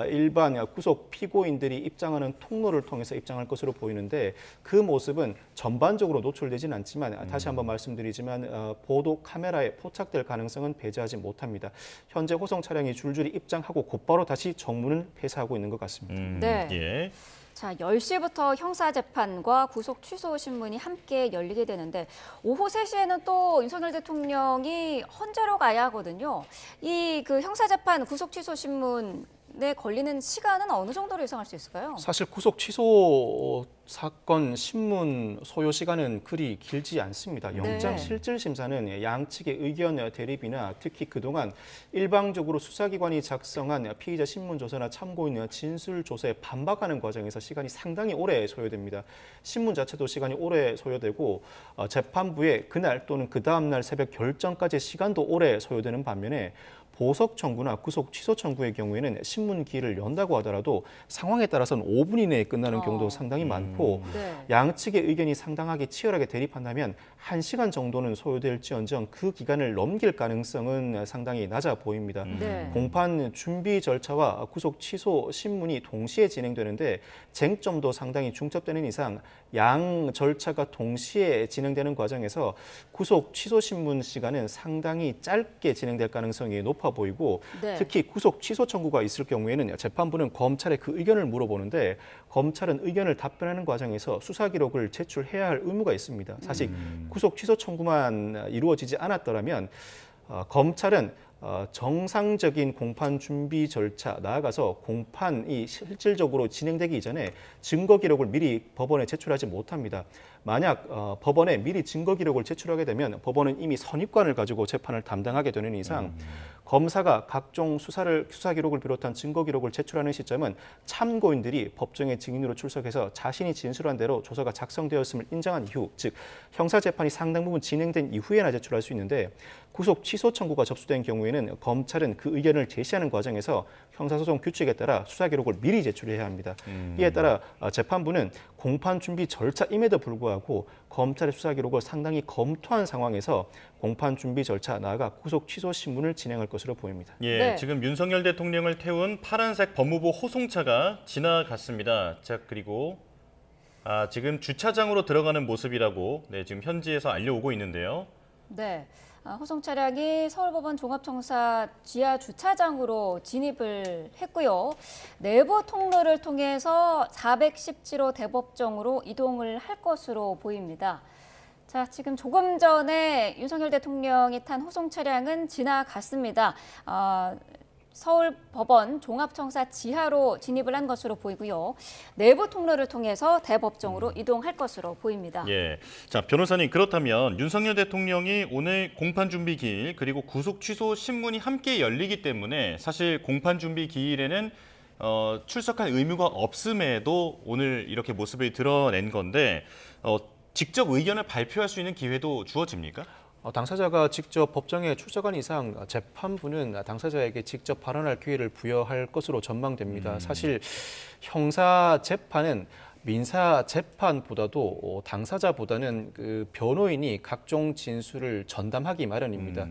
일반 구속 피고인들이 입장하는 통로를 통해서 입장할 것으로 보이는데 그 모습은 전반적으로 노출되진 않지만 다시 한번 말씀드리지만 보도 카메라에 포착될 가능성은 배제하지 못합니다. 현재 호송 차량이 줄줄이 입장하고 곧바로 다시 정문을 폐쇄하고 있는 것 같습니다. 네. 예. 자, 10시부터 형사재판과 구속 취소 신문이 함께 열리게 되는데 오후 3시에는 또 윤석열 대통령이 헌재로 가야 하거든요. 이 그 형사재판 구속 취소 신문에 걸리는 시간은 어느 정도로 예상할 수 있을까요? 사실 구속 취소 사건 신문 소요 시간은 그리 길지 않습니다. 영장 실질 심사는 양측의 의견 대립이나 특히 그동안 일방적으로 수사기관이 작성한 피의자 신문 조서나 참고인 진술 조서에 반박하는 과정에서 시간이 상당히 오래 소요됩니다. 신문 자체도 시간이 오래 소요되고 재판부에 그날 또는 그 다음 날 새벽 결정까지 시간도 오래 소요되는 반면에 보석 청구나 구속 취소 청구의 경우에는 신문 기일을 연다고 하더라도 상황에 따라서는 5분 이내에 끝나는 경우도 상당히 많고 네. 양측의 의견이 상당하게 치열하게 대립한다면 1시간 정도는 소요될지언정 그 기간을 넘길 가능성은 상당히 낮아 보입니다. 네. 공판 준비 절차와 구속 취소 신문이 동시에 진행되는데 쟁점도 상당히 중첩되는 이상 양 절차가 동시에 진행되는 과정에서 구속 취소 신문 시간은 상당히 짧게 진행될 가능성이 높아 보이고 네. 특히 구속 취소 청구가 있을 경우에는 재판부는 검찰에 그 의견을 물어보는데 검찰은 의견을 답변하는 과정에서 수사 기록을 제출해야 할 의무가 있습니다. 사실 구속 취소 청구만 이루어지지 않았더라면 검찰은 정상적인 공판 준비 절차 나아가서 공판이 실질적으로 진행되기 이전에 증거 기록을 미리 법원에 제출하지 못합니다. 만약 법원에 미리 증거 기록을 제출하게 되면 법원은 이미 선입관을 가지고 재판을 담당하게 되는 이상 검사가 각종 수사 기록을 비롯한 증거 기록을 제출하는 시점은 참고인들이 법정의 증인으로 출석해서 자신이 진술한 대로 조서가 작성되었음을 인정한 이후, 즉 형사 재판이 상당 부분 진행된 이후에나 제출할 수 있는데 구속 취소 청구가 접수된 경우에는 검찰은 그 의견을 제시하는 과정에서 형사소송 규칙에 따라 수사 기록을 미리 제출해야 합니다. 이에 따라 재판부는 공판 준비 절차임에도 불구하고 검찰의 수사 기록을 상당히 검토한 상황에서 공판 준비 절차 나아가 구속 취소 신문을 진행할 것으로 보입니다. 예, 네. 지금 윤석열 대통령을 태운 파란색 법무부 호송차가 지나갔습니다. 자, 그리고 지금 주차장으로 들어가는 모습이라고 지금 현지에서 알려오고 있는데요. 네. 호송 차량이 서울법원 종합청사 지하 주차장으로 진입을 했고요. 내부 통로를 통해서 417호 대법정으로 이동을 할 것으로 보입니다. 자, 지금 조금 전에 윤석열 대통령이 탄 호송 차량은 지나갔습니다. 서울법원 종합청사 지하로 진입을 한 것으로 보이고요. 내부 통로를 통해서 대법정으로 이동할 것으로 보입니다. 예, 자 변호사님 그렇다면 윤석열 대통령이 오늘 공판 준비 기일 그리고 구속 취소 신문이 함께 열리기 때문에 사실 공판 준비 기일에는 출석할 의무가 없음에도 오늘 이렇게 모습을 드러낸 건데 직접 의견을 발표할 수 있는 기회도 주어집니까? 당사자가 직접 법정에 출석한 이상 재판부는 당사자에게 직접 발언할 기회를 부여할 것으로 전망됩니다. 사실 형사 재판은 민사 재판보다도 당사자보다는 그 변호인이 각종 진술을 전담하기 마련입니다.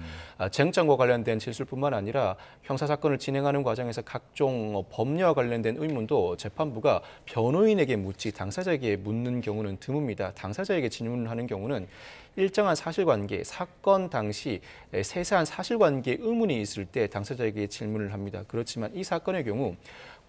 쟁점과 관련된 진술뿐만 아니라 형사 사건을 진행하는 과정에서 각종 법률과 관련된 의문도 재판부가 변호인에게 묻지 당사자에게 묻는 경우는 드뭅니다. 당사자에게 질문을 하는 경우는 일정한 사실관계, 사건 당시 세세한 사실관계 의문이 있을 때 당사자에게 질문을 합니다. 그렇지만 이 사건의 경우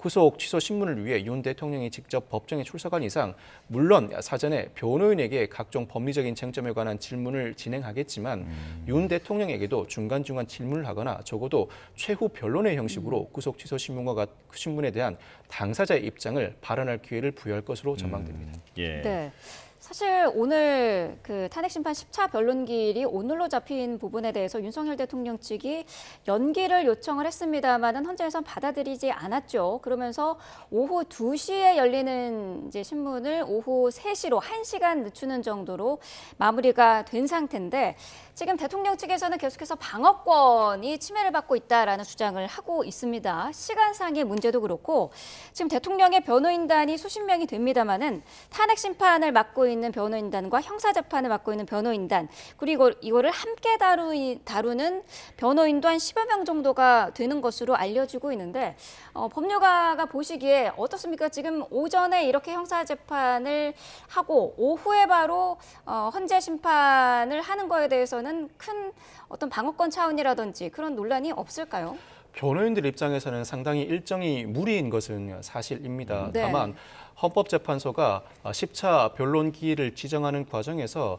구속 취소 신문을 위해 윤 대통령이 직접 법정에 출석한 이상 물론 사전에 변호인에게 각종 법리적인 쟁점에 관한 질문을 진행하겠지만 윤 대통령에게도 중간중간 질문을 하거나 적어도 최후 변론의 형식으로 구속 취소 신문에 대한 당사자의 입장을 발언할 기회를 부여할 것으로 전망됩니다. 예. 네. 사실 오늘 그 탄핵심판 10차 변론기일이 오늘로 잡힌 부분에 대해서 윤석열 대통령 측이 연기를 요청을 했습니다만은 헌재에선 받아들이지 않았죠. 그러면서 오후 2시에 열리는 이제 신문을 오후 3시로 1시간 늦추는 정도로 마무리가 된 상태인데 지금 대통령 측에서는 계속해서 방어권이 침해를 받고 있다라는 주장을 하고 있습니다. 시간상의 문제도 그렇고 지금 대통령의 변호인단이 수십 명이 됩니다만은 탄핵 심판을 맡고 있는 변호인단과 형사재판을 맡고 있는 변호인단 그리고 이거를 함께 다루는 변호인도 한 10여 명 정도가 되는 것으로 알려지고 있는데 법률가가 보시기에 어떻습니까? 지금 오전에 이렇게 형사재판을 하고 오후에 바로 헌재 심판을 하는 거에 대해서는 큰 어떤 방어권 차원이라든지 그런 논란이 없을까요? 변호인들 입장에서는 상당히 일정이 무리인 것은 사실입니다. 네. 다만 헌법재판소가 10차 변론 기일을 지정하는 과정에서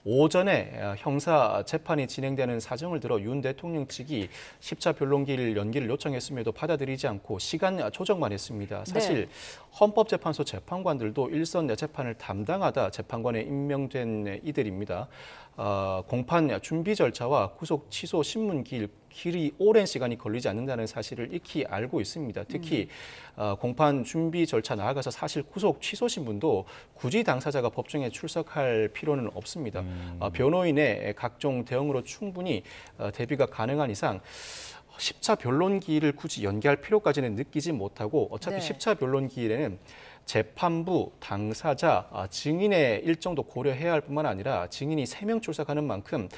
오전에 형사 재판이 진행되는 사정을 들어 윤 대통령 측이 10차 변론기일 연기를 요청했음에도 받아들이지 않고 시간 조정만 했습니다. 사실 헌법재판소 재판관들도 일선 재판을 담당하다 재판관에 임명된 이들입니다. 공판 준비 절차와 구속 취소 신문 길이 오랜 시간이 걸리지 않는다는 사실을 익히 알고 있습니다. 특히 공판 준비 절차 나아가서 사실 구속 취소 신문도 굳이 당사자가 법정에 출석할 필요는 없습니다. 변호인의 각종 대응으로 충분히 대비가 가능한 이상 10차 변론기일을 굳이 연기할 필요까지는 느끼지 못하고 어차피 10차 변론기일에는 재판부, 당사자, 증인의 일정도 고려해야 할 뿐만 아니라 증인이 3명 출석하는 만큼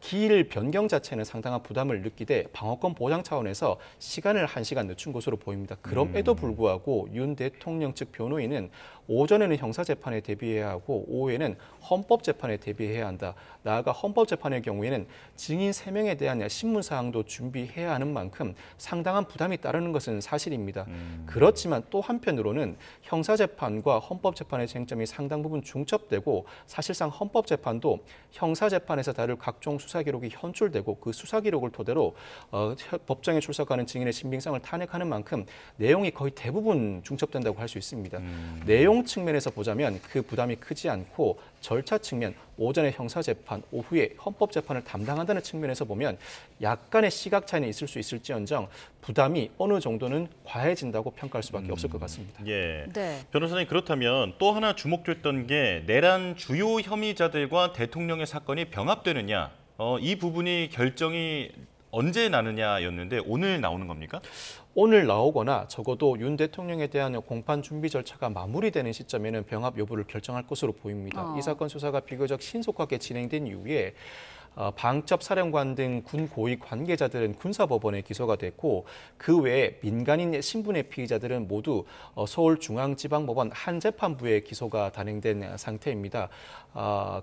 기일 변경 자체는 상당한 부담을 느끼되 방어권 보장 차원에서 시간을 1시간 늦춘 것으로 보입니다. 그럼에도 불구하고 윤 대통령 측 변호인은 오전에는 형사재판에 대비해야 하고 오후에는 헌법재판에 대비해야 한다. 나아가 헌법재판의 경우에는 증인 3명에 대한 신문사항도 준비해야 하는 만큼 상당한 부담이 따르는 것은 사실입니다. 그렇지만 또 한편으로는 형사재판과 헌법재판의 쟁점이 상당 부분 중첩되고 사실상 헌법재판도 형사재판에서 다룰 각종 수사기록이 현출되고 그 수사기록을 토대로 법정에 출석하는 증인의 신빙성을 탄핵하는 만큼 내용이 거의 대부분 중첩된다고 할 수 있습니다. 내용 측면에서 보자면 그 부담이 크지 않고 절차 측면, 오전에 형사재판, 오후에 헌법재판을 담당한다는 측면에서 보면 약간의 시각 차이는 있을 수 있을지언정 부담이 어느 정도는 과해진다고 평가할 수밖에 없을 것 같습니다. 예. 네. 변호사님 그렇다면 또 하나 주목됐던 게 내란 주요 혐의자들과 대통령의 사건이 병합되느냐 이 부분이 결정이 언제 나느냐였는데 오늘 나오는 겁니까? 오늘 나오거나 적어도 윤 대통령에 대한 공판 준비 절차가 마무리되는 시점에는 병합 여부를 결정할 것으로 보입니다. 이 사건 수사가 비교적 신속하게 진행된 이후에 방첩 사령관 등 군 고위 관계자들은 군사법원에 기소가 됐고 그 외에 민간인 신분의 피의자들은 모두 서울중앙지방법원 한 재판부에 기소가 단행된 상태입니다.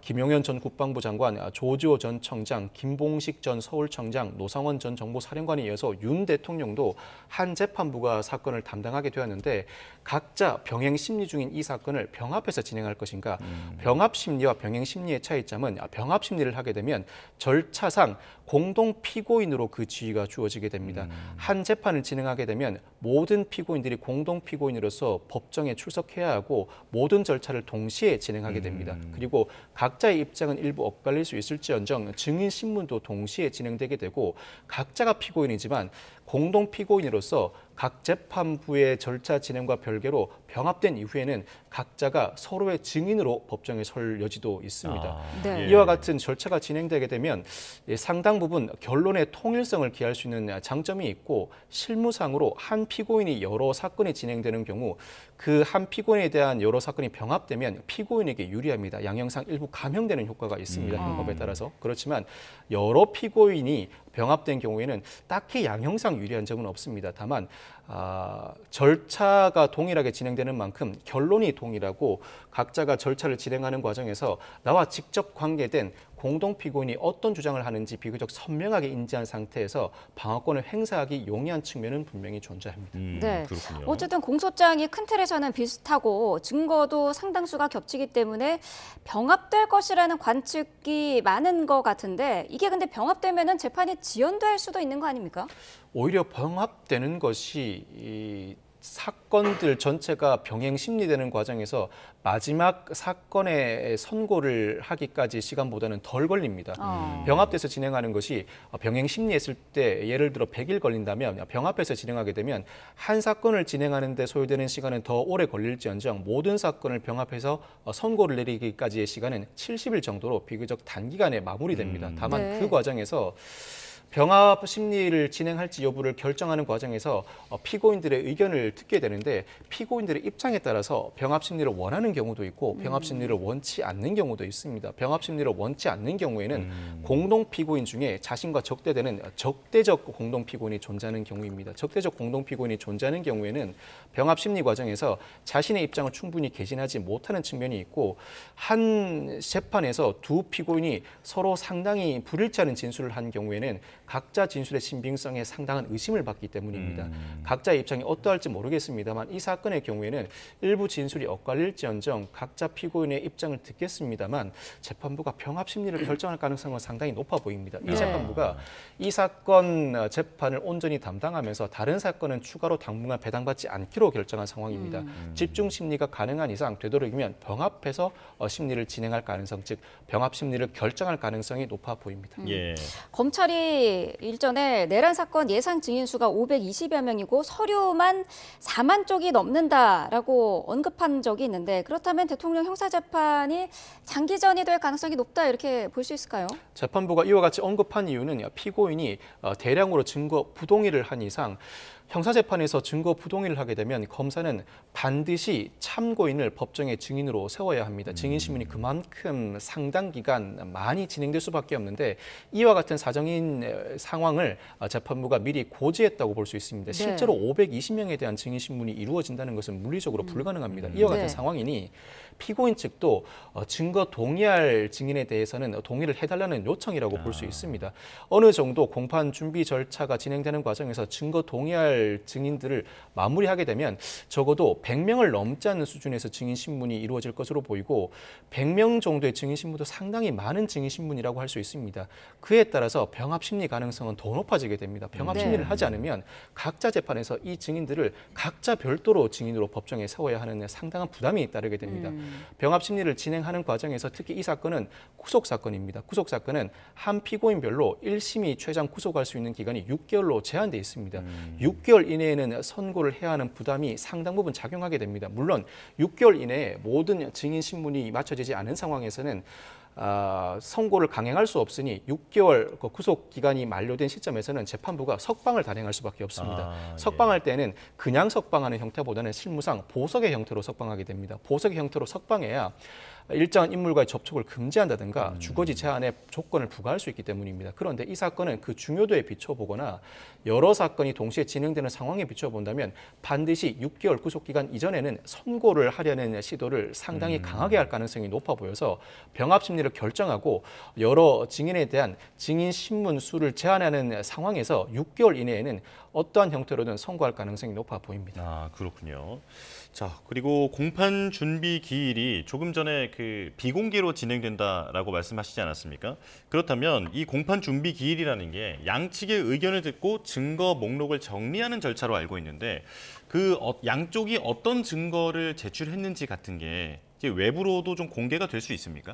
김용현 전 국방부 장관, 조지호 전 청장, 김봉식 전 서울청장, 노상원 전 정보사령관에 이어서 윤 대통령도 한 재판부가 사건을 담당하게 되었는데 각자 병행 심리 중인 이 사건을 병합해서 진행할 것인가? 병합 심리와 병행 심리의 차이점은 병합 심리를 하게 되면 절차상 공동 피고인으로 그 지위가 주어지게 됩니다. 한 재판을 진행하게 되면 모든 피고인들이 공동 피고인으로서 법정에 출석해야 하고 모든 절차를 동시에 진행하게 됩니다. 그리고 각자의 입장은 일부 엇갈릴 수 있을지언정 증인 신문도 동시에 진행되게 되고 각자가 피고인이지만 공동 피고인으로서 각 재판부의 절차 진행과 별개로 병합된 이후에는 각자가 서로의 증인으로 법정에 설 여지도 있습니다. 네. 이와 같은 절차가 진행되게 되면 상당 부분 결론의 통일성을 기할 수 있는 장점이 있고 실무상으로 한 피고인이 여러 사건이 진행되는 경우 그 한 피고인에 대한 여러 사건이 병합되면 피고인에게 유리합니다. 양형상 일부 감형되는 효과가 있습니다. 형법에 따라서. 그렇지만 여러 피고인이 병합된 경우에는 딱히 양형상 유리한 점은 없습니다. 다만 절차가 동일하게 진행되는 만큼 결론이 동일하고 각자가 절차를 진행하는 과정에서 나와 직접 관계된 공동 피고인이 어떤 주장을 하는지 비교적 선명하게 인지한 상태에서 방어권을 행사하기 용이한 측면은 분명히 존재합니다. 네. 그렇군요. 어쨌든 공소장이 큰 틀에서는 비슷하고 증거도 상당수가 겹치기 때문에 병합될 것이라는 관측이 많은 것 같은데 이게 근데 병합되면은 재판이 지연될 수도 있는 거 아닙니까? 오히려 병합되는 것이 이 사건들 전체가 병행 심리되는 과정에서 마지막 사건의 선고를 하기까지 시간보다는 덜 걸립니다. 병합돼서 진행하는 것이 병행 심리했을 때 예를 들어 100일 걸린다면 병합해서 진행하게 되면 한 사건을 진행하는 데 소요되는 시간은 더 오래 걸릴지언정 모든 사건을 병합해서 선고를 내리기까지의 시간은 70일 정도로 비교적 단기간에 마무리됩니다. 다만 네. 그 과정에서 병합 심리를 진행할지 여부를 결정하는 과정에서 피고인들의 의견을 듣게 되는데 피고인들의 입장에 따라서 병합 심리를 원하는 경우도 있고 병합 심리를 원치 않는 경우도 있습니다. 병합 심리를 원치 않는 경우에는 공동 피고인 중에 자신과 적대되는 적대적 공동 피고인이 존재하는 경우입니다. 적대적 공동 피고인이 존재하는 경우에는 병합 심리 과정에서 자신의 입장을 충분히 개진하지 못하는 측면이 있고 한 재판에서 두 피고인이 서로 상당히 불일치하는 진술을 한 경우에는 각자 진술의 신빙성에 상당한 의심을 받기 때문입니다. 각자의 입장이 어떠할지 모르겠습니다만 이 사건의 경우에는 일부 진술이 엇갈릴지언정 각자 피고인의 입장을 듣겠습니다만 재판부가 병합 심리를 결정할 가능성은 상당히 높아 보입니다. 이 재판부가 이 사건 재판을 온전히 담당하면서 다른 사건은 추가로 당분간 배당받지 않기로 결정한 상황입니다. 집중 심리가 가능한 이상 되도록이면 병합해서 심리를 진행할 가능성, 즉 병합 심리를 결정할 가능성이 높아 보입니다. 예. 검찰이 일전에 내란 사건 예상 증인 수가 520여 명이고 서류만 4만 쪽이 넘는다라고 언급한 적이 있는데 그렇다면 대통령 형사재판이 장기전이 될 가능성이 높다 이렇게 볼 수 있을까요? 재판부가 이와 같이 언급한 이유는 피고인이 대량으로 증거 부동의를 한 이상 형사재판에서 증거 부동의를 하게 되면 검사는 반드시 참고인을 법정의 증인으로 세워야 합니다. 증인 신문이 그만큼 상당 기간 많이 진행될 수밖에 없는데 이와 같은 사정인 상황을 재판부가 미리 고지했다고 볼 수 있습니다. 실제로 520명에 대한 증인 신문이 이루어진다는 것은 물리적으로 불가능합니다. 이와 같은 상황이니 피고인 측도 증거 동의할 증인에 대해서는 동의를 해달라는 요청이라고 볼 수 있습니다. 어느 정도 공판 준비 절차가 진행되는 과정에서 증거 동의할 증인들을 마무리하게 되면 적어도 100명을 넘지 않는 수준에서 증인 신문이 이루어질 것으로 보이고 100명 정도의 증인 신문도 상당히 많은 증인 신문이라고 할 수 있습니다. 그에 따라서 병합 심리 가능성은 더 높아지게 됩니다. 병합 심리를 하지 않으면 각자 재판에서 이 증인들을 각자 별도로 증인으로 법정에 세워야 하는 상당한 부담이 따르게 됩니다. 병합 심리를 진행하는 과정에서 특히 이 사건은 구속 사건입니다. 구속 사건은 한 피고인별로 1심이 최장 구속할 수 있는 기간이 6개월로 제한돼 있습니다. 6개월 이내에는 선고를 해야 하는 부담이 상당 부분 작용하게 됩니다. 물론 6개월 이내에 모든 증인 신문이 맞춰지지 않은 상황에서는 선고를 강행할 수 없으니 6개월 구속 기간이 만료된 시점에서는 재판부가 석방을 단행할 수밖에 없습니다. 석방할 때는 그냥 석방하는 형태보다는 실무상 보석의 형태로 석방하게 됩니다. 보석의 형태로 석방해야 일정한 인물과의 접촉을 금지한다든가 주거지 제한의 조건을 부과할 수 있기 때문입니다. 그런데 이 사건은 그 중요도에 비춰보거나 여러 사건이 동시에 진행되는 상황에 비춰본다면 반드시 6개월 구속기간 이전에는 선고를 하려는 시도를 상당히 강하게 할 가능성이 높아 보여서 병합 심리를 결정하고 여러 증인에 대한 증인 신문 수를 제한하는 상황에서 6개월 이내에는 어떠한 형태로든 선고할 가능성이 높아 보입니다. 아, 그렇군요. 자, 그리고 공판 준비 기일이 조금 전에 그 비공개로 진행된다라고 말씀하시지 않았습니까? 그렇다면 이 공판 준비 기일이라는 게 양측의 의견을 듣고 증거 목록을 정리하는 절차로 알고 있는데 그 양쪽이 어떤 증거를 제출했는지 같은 게 이제 외부로도 좀 공개가 될 수 있습니까?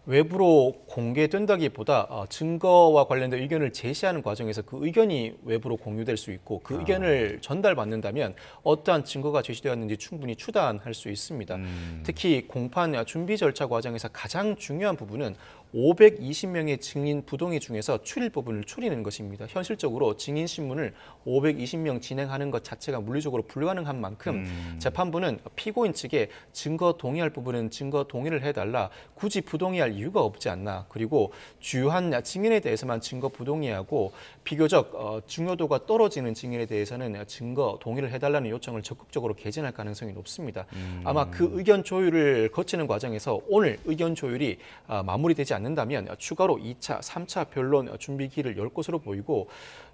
외부로 공개된다기보다 증거와 관련된 의견을 제시하는 과정에서 그 의견이 외부로 공유될 수 있고 그 의견을 전달받는다면 어떠한 증거가 제시되었는지 충분히 추단할 수 있습니다. 특히 공판 준비 절차 과정에서 가장 중요한 부분은 520명의 증인 부동의 중에서 추릴 부분을 추리는 것입니다. 현실적으로 증인 신문을 520명 진행하는 것 자체가 물리적으로 불가능한 만큼 재판부는 피고인 측에 증거 동의할 부분은 증거 동의를 해달라, 굳이 부동의할 이유가 없지 않나. 그리고 주요한 증인에 대해서만 증거 부동의하고 비교적 중요도가 떨어지는 증인에 대해서는 증거 동의를 해달라는 요청을 적극적으로 개진할 가능성이 높습니다. 아마 그 의견 조율을 거치는 과정에서 오늘 의견 조율이 마무리되지 않는다면 추가로 2차, 3차 변론 준비기를 열 것으로 보이고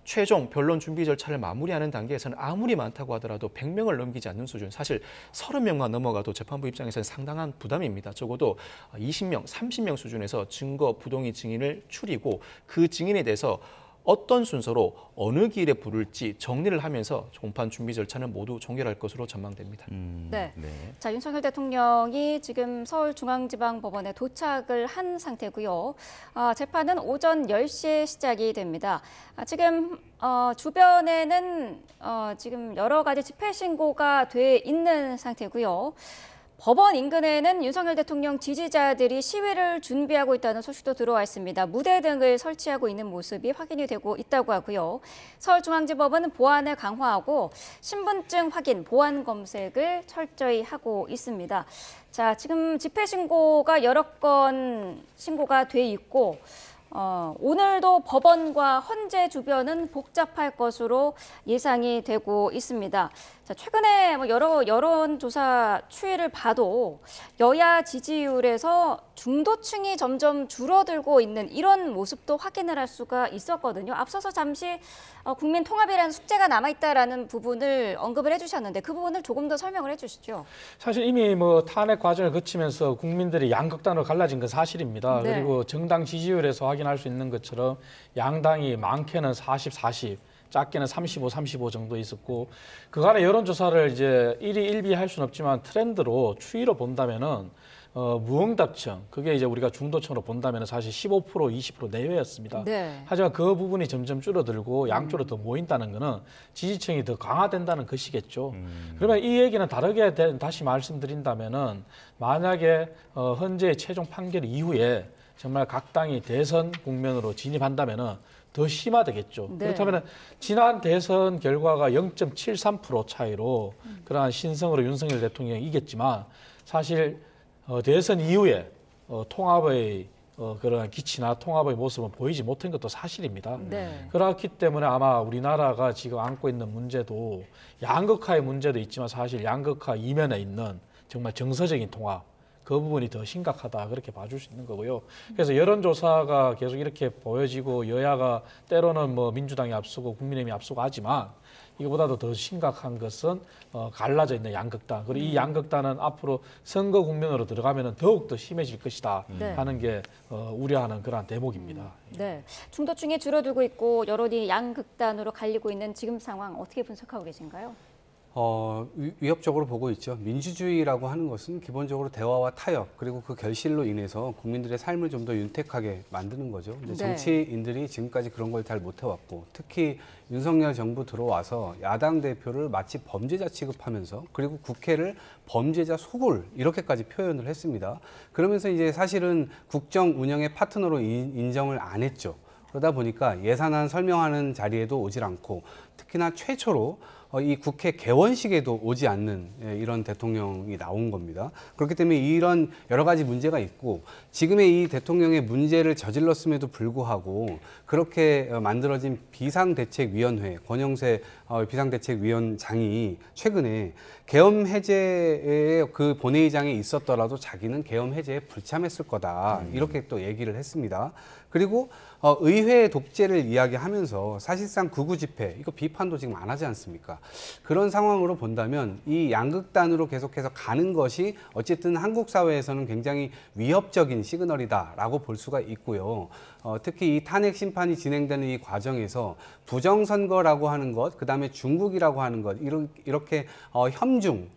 최종 변론 준비 절차를 마무리하는 단계에서는 아무리 많다고 하더라도 100명을 넘기지 않는 수준, 사실 30명만 넘어가도 재판부 입장에서는 상당한 부담입니다. 적어도 20명, 30명 수준에서 증거 부동의 증인을 추리고 그 증인에 대해서 어떤 순서로 어느 길에 부를지 정리를 하면서 공판 준비 절차는 모두 종결할 것으로 전망됩니다. 네. 자, 윤석열 대통령이 지금 서울중앙지방법원에 도착을 한 상태고요. 재판은 오전 10시에 시작이 됩니다. 지금 주변에는 지금 여러 가지 집회 신고가 돼 있는 상태고요. 법원 인근에는 윤석열 대통령 지지자들이 시위를 준비하고 있다는 소식도 들어와 있습니다. 무대 등을 설치하고 있는 모습이 확인이 되고 있다고 하고요. 서울중앙지법은 보안을 강화하고 신분증 확인, 보안 검색을 철저히 하고 있습니다. 자, 지금 집회 신고가 여러 건 신고가 돼 있고 오늘도 법원과 헌재 주변은 복잡할 것으로 예상이 되고 있습니다. 자, 최근에 여러 여론조사 추이를 봐도 여야 지지율에서 중도층이 점점 줄어들고 있는 이런 모습도 확인을 할 수가 있었거든요. 앞서서 잠시 국민 통합이라는 숙제가 남아있다라는 부분을 언급을 해주셨는데 그 부분을 조금 더 설명을 해주시죠. 사실 이미 탄핵 과정을 거치면서 국민들이 양극단으로 갈라진 건 사실입니다. 네. 그리고 정당 지지율에서 확인할 수 있는 것처럼 양당이 많게는 40, 40, 작게는 35, 35 정도 있었고 그간의 여론조사를 이제 일희일비할 수는 없지만 트렌드로 추이로 본다면은 무응답층 그게 이제 우리가 중도층으로 본다면 사실 15%, 20% 내외였습니다. 네. 하지만 그 부분이 점점 줄어들고 양쪽으로 더 모인다는 거는 지지층이 더 강화된다는 것이겠죠. 그러면 이 얘기는 다르게 다시 말씀드린다면은 만약에 헌재의 최종 판결 이후에 정말 각 당이 대선 국면으로 진입한다면은 더 심화되겠죠. 네. 그렇다면 지난 대선 결과가 0.73% 차이로 그러한 신성으로 윤석열 대통령이 이겼지만 사실 대선 이후에 통합의 그런 기치나 통합의 모습은 보이지 못한 것도 사실입니다. 네. 그렇기 때문에 아마 우리나라가 지금 안고 있는 문제도 양극화의 문제도 있지만 사실 양극화 이면에 있는 정말 정서적인 통합 그 부분이 더 심각하다 그렇게 봐줄 수 있는 거고요. 그래서 여론조사가 계속 이렇게 보여지고 여야가 때로는 민주당이 앞서고 국민의힘이 앞서고 하지만 이거보다도 더 심각한 것은 갈라져 있는 양극단. 그리고 이 양극단은 앞으로 선거 국면으로 들어가면 더욱 더 심해질 것이다 네. 하는 게 우려하는 그러한 대목입니다. 네. 중도층이 줄어들고 있고 여론이 양극단으로 갈리고 있는 지금 상황 어떻게 분석하고 계신가요? 위협적으로 보고 있죠. 민주주의라고 하는 것은 기본적으로 대화와 타협 그리고 그 결실로 인해서 국민들의 삶을 좀 더 윤택하게 만드는 거죠. 근데 네. 정치인들이 지금까지 그런 걸 잘 못해왔고 특히 윤석열 정부 들어와서 야당 대표를 마치 범죄자 취급하면서 그리고 국회를 범죄자 소굴 이렇게까지 표현을 했습니다. 그러면서 이제 사실은 국정 운영의 파트너로 인정을 안 했죠. 그러다 보니까 예산안 설명하는 자리에도 오질 않고 특히나 최초로 이 국회 개원식에도 오지 않는 이런 대통령이 나온 겁니다. 그렇기 때문에 이런 여러 가지 문제가 있고 지금의 이 대통령의 문제를 저질렀음에도 불구하고 그렇게 만들어진 비상대책위원회, 권영세 비상대책위원장이 최근에 계엄 해제의 그 본회의장에 있었더라도 자기는 계엄 해제에 불참했을 거다. 이렇게 또 얘기를 했습니다. 그리고 의회 독재를 이야기하면서 사실상 극우 집회, 이거 비판도 지금 안 하지 않습니까? 그런 상황으로 본다면 이 양극단으로 계속해서 가는 것이 어쨌든 한국 사회에서는 굉장히 위협적인 시그널이다라고 볼 수가 있고요. 특히 이 탄핵 심판이 진행되는 이 과정에서 부정선거라고 하는 것, 그 다음에 중국이라고 하는 것, 이렇게 혐중,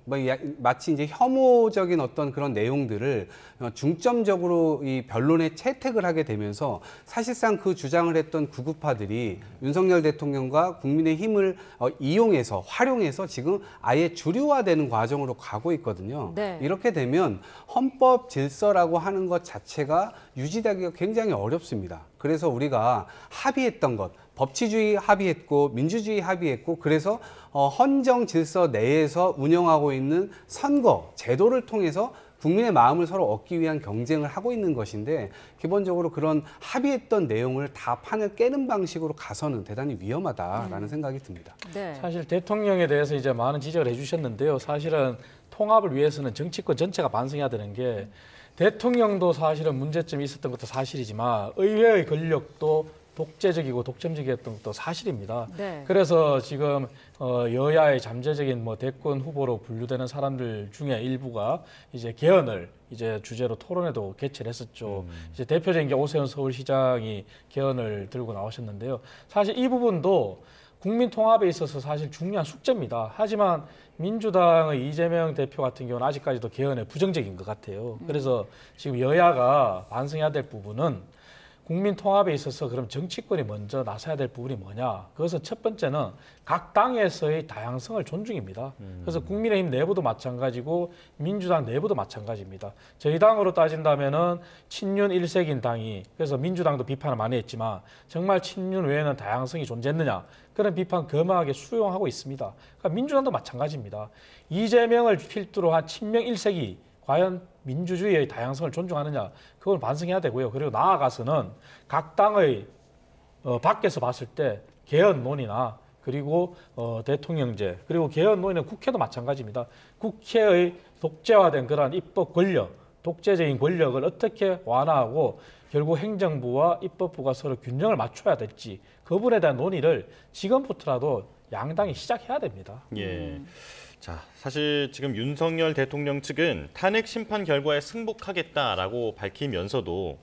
마치 이제 혐오적인 어떤 그런 내용들을 중점적으로 이 변론에 채택을 하게 되면서 사실상 그 주장을 했던 구구파들이 윤석열 대통령과 국민의힘을 이용해서 활용해서 지금 아예 주류화되는 과정으로 가고 있거든요. 네. 이렇게 되면 헌법 질서라고 하는 것 자체가 유지되기가 굉장히 어렵습니다. 그래서 우리가 합의했던 것, 법치주의 합의했고 민주주의 합의했고 그래서 헌정 질서 내에서 운영하고 있는 선거 제도를 통해서 국민의 마음을 서로 얻기 위한 경쟁을 하고 있는 것인데 기본적으로 그런 합의했던 내용을 다 판을 깨는 방식으로 가서는 대단히 위험하다라는 생각이 듭니다. 네. 사실 대통령에 대해서 이제 많은 지적을 해주셨는데요. 사실은 통합을 위해서는 정치권 전체가 반성해야 되는 게 대통령도 사실은 문제점이 있었던 것도 사실이지만 의회의 권력도 독재적이고 독점적이었던 것도 사실입니다. 네. 그래서 지금 여야의 잠재적인 뭐 대권 후보로 분류되는 사람들 중에 일부가 이제 개헌을 이제 주제로 토론회도 개최를 했었죠. 이제 대표적인 게 오세훈 서울시장이 개헌을 들고 나오셨는데요. 사실 이 부분도 국민 통합에 있어서 사실 중요한 숙제입니다. 하지만 민주당의 이재명 대표 같은 경우는 아직까지도 개헌에 부정적인 것 같아요. 그래서 지금 여야가 반성해야 될 부분은 국민 통합에 있어서 그럼 정치권이 먼저 나서야 될 부분이 뭐냐? 그것은 첫 번째는 각 당에서의 다양성을 존중입니다. 그래서 국민의힘 내부도 마찬가지고 민주당 내부도 마찬가지입니다. 저희 당으로 따진다면은 친윤 일색인 당이 그래서 민주당도 비판을 많이 했지만 정말 친윤 외에는 다양성이 존재했느냐? 그런 비판 겸허하게 수용하고 있습니다. 그러니까 민주당도 마찬가지입니다. 이재명을 필두로 한 친명 일색이 과연 민주주의의 다양성을 존중하느냐 그걸 반성해야 되고요. 그리고 나아가서는 각 당의 밖에서 봤을 때 개헌 논의나 그리고 대통령제 그리고 개헌 논의는 국회도 마찬가지입니다. 국회의 독재화된 그러한 입법 권력, 독재적인 권력을 어떻게 완화하고 결국 행정부와 입법부가 서로 균형을 맞춰야 될지 그 부분에 대한 논의를 지금부터라도 양당이 시작해야 됩니다. 예. 자, 사실 지금 윤석열 대통령 측은 탄핵 심판 결과에 승복하겠다라고 밝히면서도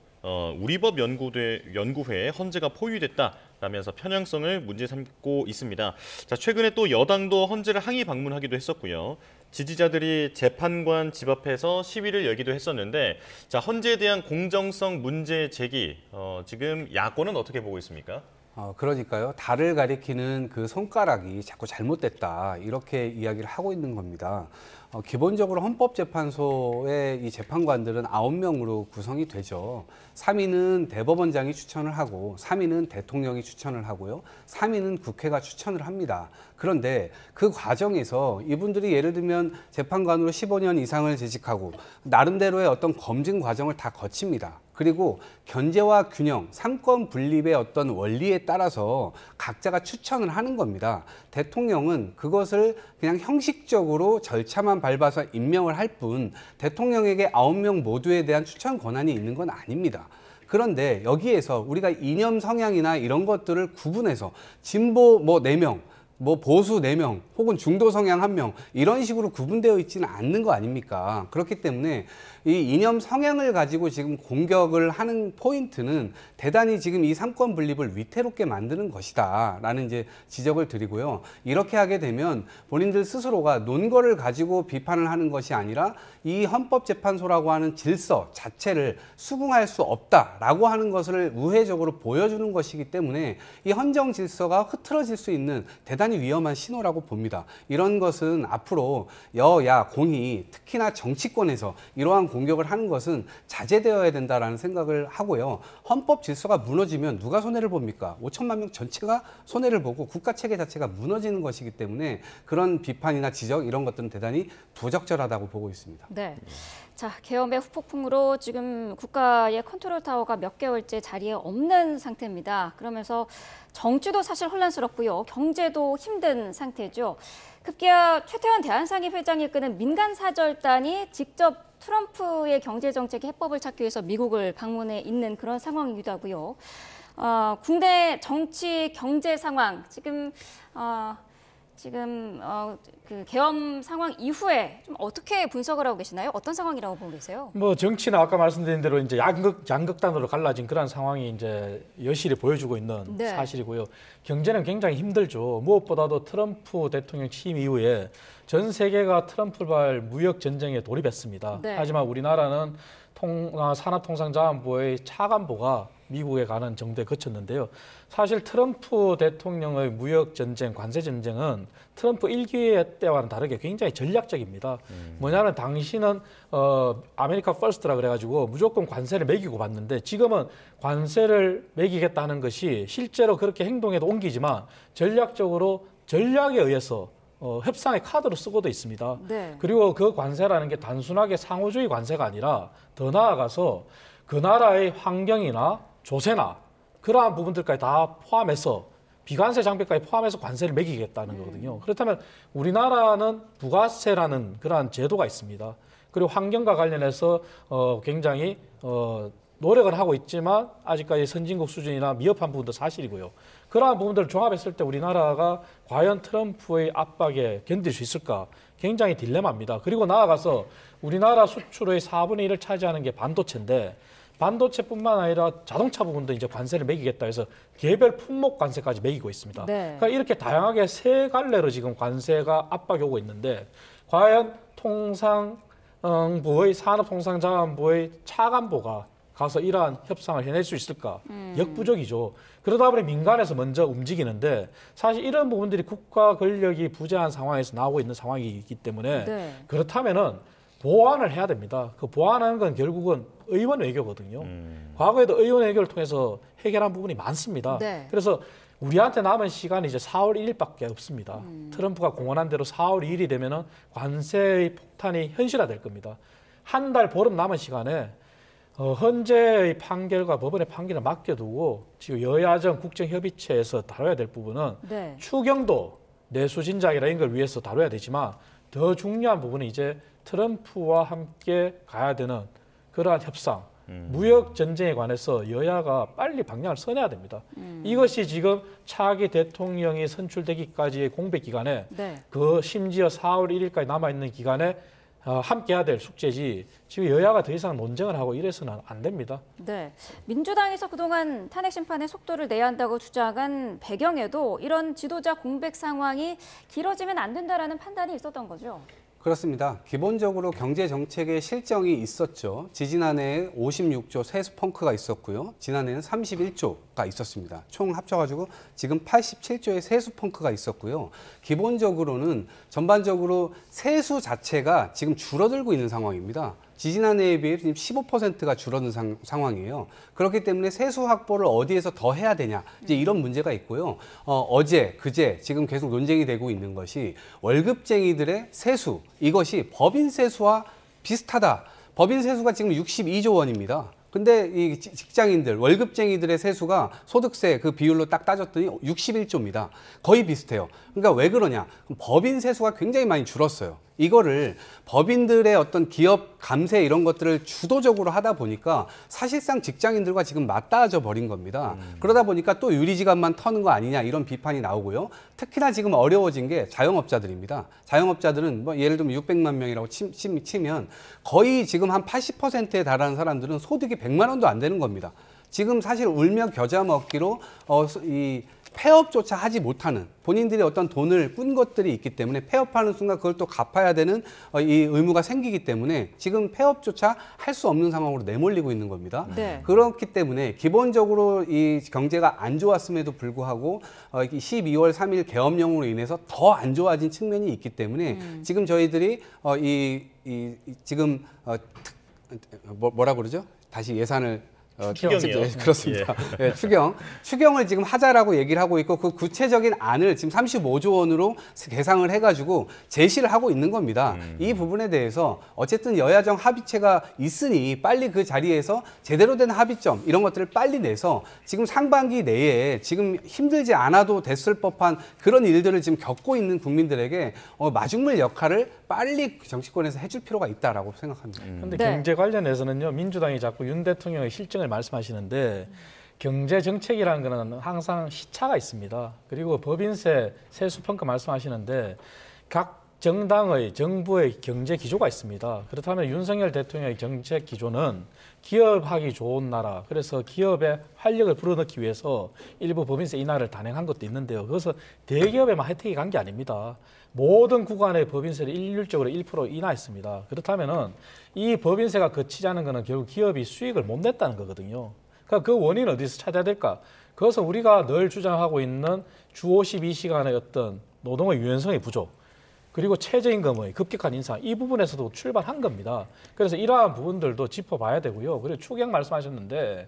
우리법 연구회에 헌재가 포위됐다라면서 편향성을 문제 삼고 있습니다. 자, 최근에 또 여당도 헌재를 항의 방문하기도 했었고요. 지지자들이 재판관 집 앞에서 시위를 열기도 했었는데, 자, 헌재에 대한 공정성 문제 제기 지금 야권은 어떻게 보고 있습니까? 그러니까요. 달을 가리키는 그 손가락이 자꾸 잘못됐다 이렇게 이야기를 하고 있는 겁니다. 기본적으로 헌법재판소의 이 재판관들은 9명으로 구성이 되죠. 3위는 대법원장이 추천을 하고 3위는 대통령이 추천을 하고요. 3위는 국회가 추천을 합니다. 그런데 그 과정에서 이분들이 예를 들면 재판관으로 15년 이상을 재직하고 나름대로의 어떤 검증 과정을 다 거칩니다. 그리고 견제와 균형, 삼권 분립의 어떤 원리에 따라서 각자가 추천을 하는 겁니다. 대통령은 그것을 그냥 형식적으로 절차만 밟아서 임명을 할 뿐 대통령에게 9명 모두에 대한 추천 권한이 있는 건 아닙니다. 그런데 여기에서 우리가 이념 성향이나 이런 것들을 구분해서 진보 뭐 4명, 뭐 보수 4명 혹은 중도 성향 1명 이런 식으로 구분되어 있지는 않는 거 아닙니까? 그렇기 때문에 이 이념 성향을 가지고 지금 공격을 하는 포인트는 대단히 지금 이 삼권 분립을 위태롭게 만드는 것이다 라는 이제 지적을 드리고요. 이렇게 하게 되면 본인들 스스로가 논거를 가지고 비판을 하는 것이 아니라 이 헌법재판소라고 하는 질서 자체를 수긍할 수 없다라고 하는 것을 우회적으로 보여주는 것이기 때문에 이 헌정 질서가 흐트러질 수 있는 대단히 위험한 신호라고 봅니다. 이런 것은 앞으로 여야 공히 특히나 정치권에서 이러한 공격을 하는 것은 자제되어야 된다라는 생각을 하고요. 헌법 질서가 무너지면 누가 손해를 봅니까? 5천만 명 전체가 손해를 보고 국가 체계 자체가 무너지는 것이기 때문에 그런 비판이나 지적 이런 것들은 대단히 부적절하다고 보고 있습니다. 네. 자, 계엄의 후폭풍으로 지금 국가의 컨트롤 타워가 몇 개월째 자리에 없는 상태입니다. 그러면서 정치도 사실 혼란스럽고요. 경제도 힘든 상태죠. 급기야 최태원 대한상인 회장이 이끄는 민간사절단이 직접 트럼프의 경제정책 해법을 찾기 위해서 미국을 방문해 있는 그런 상황이기도 하고요. 국내 정치, 경제 상황, 지금 그 계엄 상황 이후에 좀 어떻게 분석을 하고 계시나요? 어떤 상황이라고 보고 계세요? 뭐 정치는 아까 말씀드린 대로 이제 양극단으로 갈라진 그런 상황이 이제 여실히 보여주고 있는 네. 사실이고요. 경제는 굉장히 힘들죠. 무엇보다도 트럼프 대통령 취임 이후에 전 세계가 트럼프발 무역 전쟁에 돌입했습니다. 네. 하지만 우리나라는 산업통상자원부의 차관보가 미국에 가는 정도에 거쳤는데요. 사실 트럼프 대통령의 무역 전쟁, 관세 전쟁은 트럼프 1기 때와는 다르게 굉장히 전략적입니다. 뭐냐면 당시는 아메리카 퍼스트라 그래가지고 무조건 관세를 매기고 봤는데 지금은 관세를 매기겠다는 것이 실제로 그렇게 행동에도 옮기지만 전략적으로 전략에 의해서 협상의 카드로 쓰고도 있습니다. 네. 그리고 그 관세라는 게 단순하게 상호주의 관세가 아니라 더 나아가서 그 나라의 환경이나 조세나 그러한 부분들까지 다 포함해서 비관세 장벽까지 포함해서 관세를 매기겠다는 거거든요. 그렇다면 우리나라는 부가세라는 그러한 제도가 있습니다. 그리고 환경과 관련해서 굉장히 노력을 하고 있지만 아직까지 선진국 수준이나 미흡한 부분도 사실이고요. 그러한 부분들을 종합했을 때 우리나라가 과연 트럼프의 압박에 견딜 수 있을까? 굉장히 딜레마입니다. 그리고 나아가서 우리나라 수출의 4분의 1을 차지하는 게 반도체인데 반도체뿐만 아니라 자동차 부분도 이제 관세를 매기겠다 해서 개별 품목 관세까지 매기고 있습니다. 네. 그러니까 이렇게 다양하게 세 갈래로 지금 관세가 압박이 오고 있는데 과연 통상부의 산업통상자원부의 차관보가 가서 이러한 협상을 해낼 수 있을까? 역부족이죠. 그러다 보니 민간에서 먼저 움직이는데 사실 이런 부분들이 국가 권력이 부재한 상황에서 나오고 있는 상황이기 때문에 네. 그렇다면은 보완을 해야 됩니다. 그 보완하는 건 결국은 의원 외교거든요. 과거에도 의원 외교를 통해서 해결한 부분이 많습니다. 네. 그래서 우리한테 남은 시간이 이제 4월 1일밖에 없습니다. 트럼프가 공언한 대로 4월 2일이 되면은 관세의 폭탄이 현실화될 겁니다. 한 달 보름 남은 시간에 헌재의 판결과 법원의 판결을 맡겨두고 지금 여야정 국정협의체에서 다뤄야 될 부분은 네. 추경도 내수진작이라 이런 걸 위해서 다뤄야 되지만 더 중요한 부분은 이제 트럼프와 함께 가야 되는 그러한 협상, 무역 전쟁에 관해서 여야가 빨리 방향을 선해야 됩니다. 이것이 지금 차기 대통령이 선출되기까지의 공백 기간에 네. 그 심지어 4월 1일까지 남아 있는 기간에 함께 해야 될 숙제지 지금 여야가 더 이상 논쟁을 하고 이래서는 안 됩니다. 네. 민주당에서 그동안 탄핵 심판에 속도를 내야 한다고 주장한 배경에도 이런 지도자 공백 상황이 길어지면 안 된다라는 판단이 있었던 거죠. 그렇습니다. 기본적으로 경제 정책에 실정이 있었죠. 지지난해에 56조 세수 펑크가 있었고요. 지난해에는 31조가 있었습니다. 총 합쳐가지고 지금 87조의 세수 펑크가 있었고요. 기본적으로는 전반적으로 세수 자체가 지금 줄어들고 있는 상황입니다. 지지난해에 비해 지금 15%가 줄어든 상황이에요. 그렇기 때문에 세수 확보를 어디에서 더 해야 되냐 이제 이런 문제가 있고요. 어제, 그제 지금 계속 논쟁이 되고 있는 것이 월급쟁이들의 세수 이것이 법인 세수와 비슷하다. 법인 세수가 지금 62조 원입니다. 근데 이 직장인들, 월급쟁이들의 세수가 소득세 그 비율로 딱 따졌더니 61조입니다. 거의 비슷해요. 그러니까 왜 그러냐? 법인 세수가 굉장히 많이 줄었어요. 이거를 법인들의 어떤 기업 감세 이런 것들을 주도적으로 하다 보니까 사실상 직장인들과 지금 맞닿아져 버린 겁니다. 그러다 보니까 또 유리지갑만 터는 거 아니냐 이런 비판이 나오고요. 특히나 지금 어려워진 게 자영업자들입니다. 자영업자들은 뭐 예를 들면 600만 명이라고 치면 거의 지금 한 80%에 달하는 사람들은 소득이 100만 원도 안 되는 겁니다. 지금 사실 울며 겨자 먹기로 이 폐업조차 하지 못하는 본인들이 어떤 돈을 꾼 것들이 있기 때문에 폐업하는 순간 그걸 또 갚아야 되는 이 의무가 생기기 때문에 지금 폐업조차 할 수 없는 상황으로 내몰리고 있는 겁니다. 네. 그렇기 때문에 기본적으로 이 경제가 안 좋았음에도 불구하고 12월 3일 계엄령으로 인해서 더 안 좋아진 측면이 있기 때문에 지금 저희들이 지금 뭐라 그러죠? 다시 예산을 추경이요. 그렇습니다. 예. 네, 추경을 지금 하자라고 얘기를 하고 있고 그 구체적인 안을 지금 35조 원으로 계상을 해가지고 제시를 하고 있는 겁니다. 이 부분에 대해서 어쨌든 여야정 합의체가 있으니 빨리 그 자리에서 제대로 된 합의점 이런 것들을 빨리 내서 지금 상반기 내에 지금 힘들지 않아도 됐을 법한 그런 일들을 지금 겪고 있는 국민들에게 마중물 역할을 빨리 정치권에서 해줄 필요가 있다라고 생각합니다. 그런데 네. 경제 관련해서는요, 민주당이 자꾸 윤 대통령의 실정을 말씀하시는데 경제 정책이라는 거는 항상 시차가 있습니다. 그리고 법인세, 세수 평가 말씀하시는데 각 정당의 정부의 경제 기조가 있습니다. 그렇다면 윤석열 대통령의 정책 기조는 기업하기 좋은 나라, 그래서 기업의 활력을 불어넣기 위해서 일부 법인세 인하를 단행한 것도 있는데요. 그것은 대기업에만 혜택이 간 게 아닙니다. 모든 구간의 법인세를 일률적으로 1% 인하했습니다. 그렇다면은 이 법인세가 거치자는 것은 결국 기업이 수익을 못 냈다는 거거든요. 그러니까 그 원인은 어디서 찾아야 될까? 그것은 우리가 늘 주장하고 있는 주 52시간의 어떤 노동의 유연성의 부족, 그리고 최저임금의 급격한 인상, 이 부분에서도 출발한 겁니다. 그래서 이러한 부분들도 짚어봐야 되고요. 그리고 추경 말씀하셨는데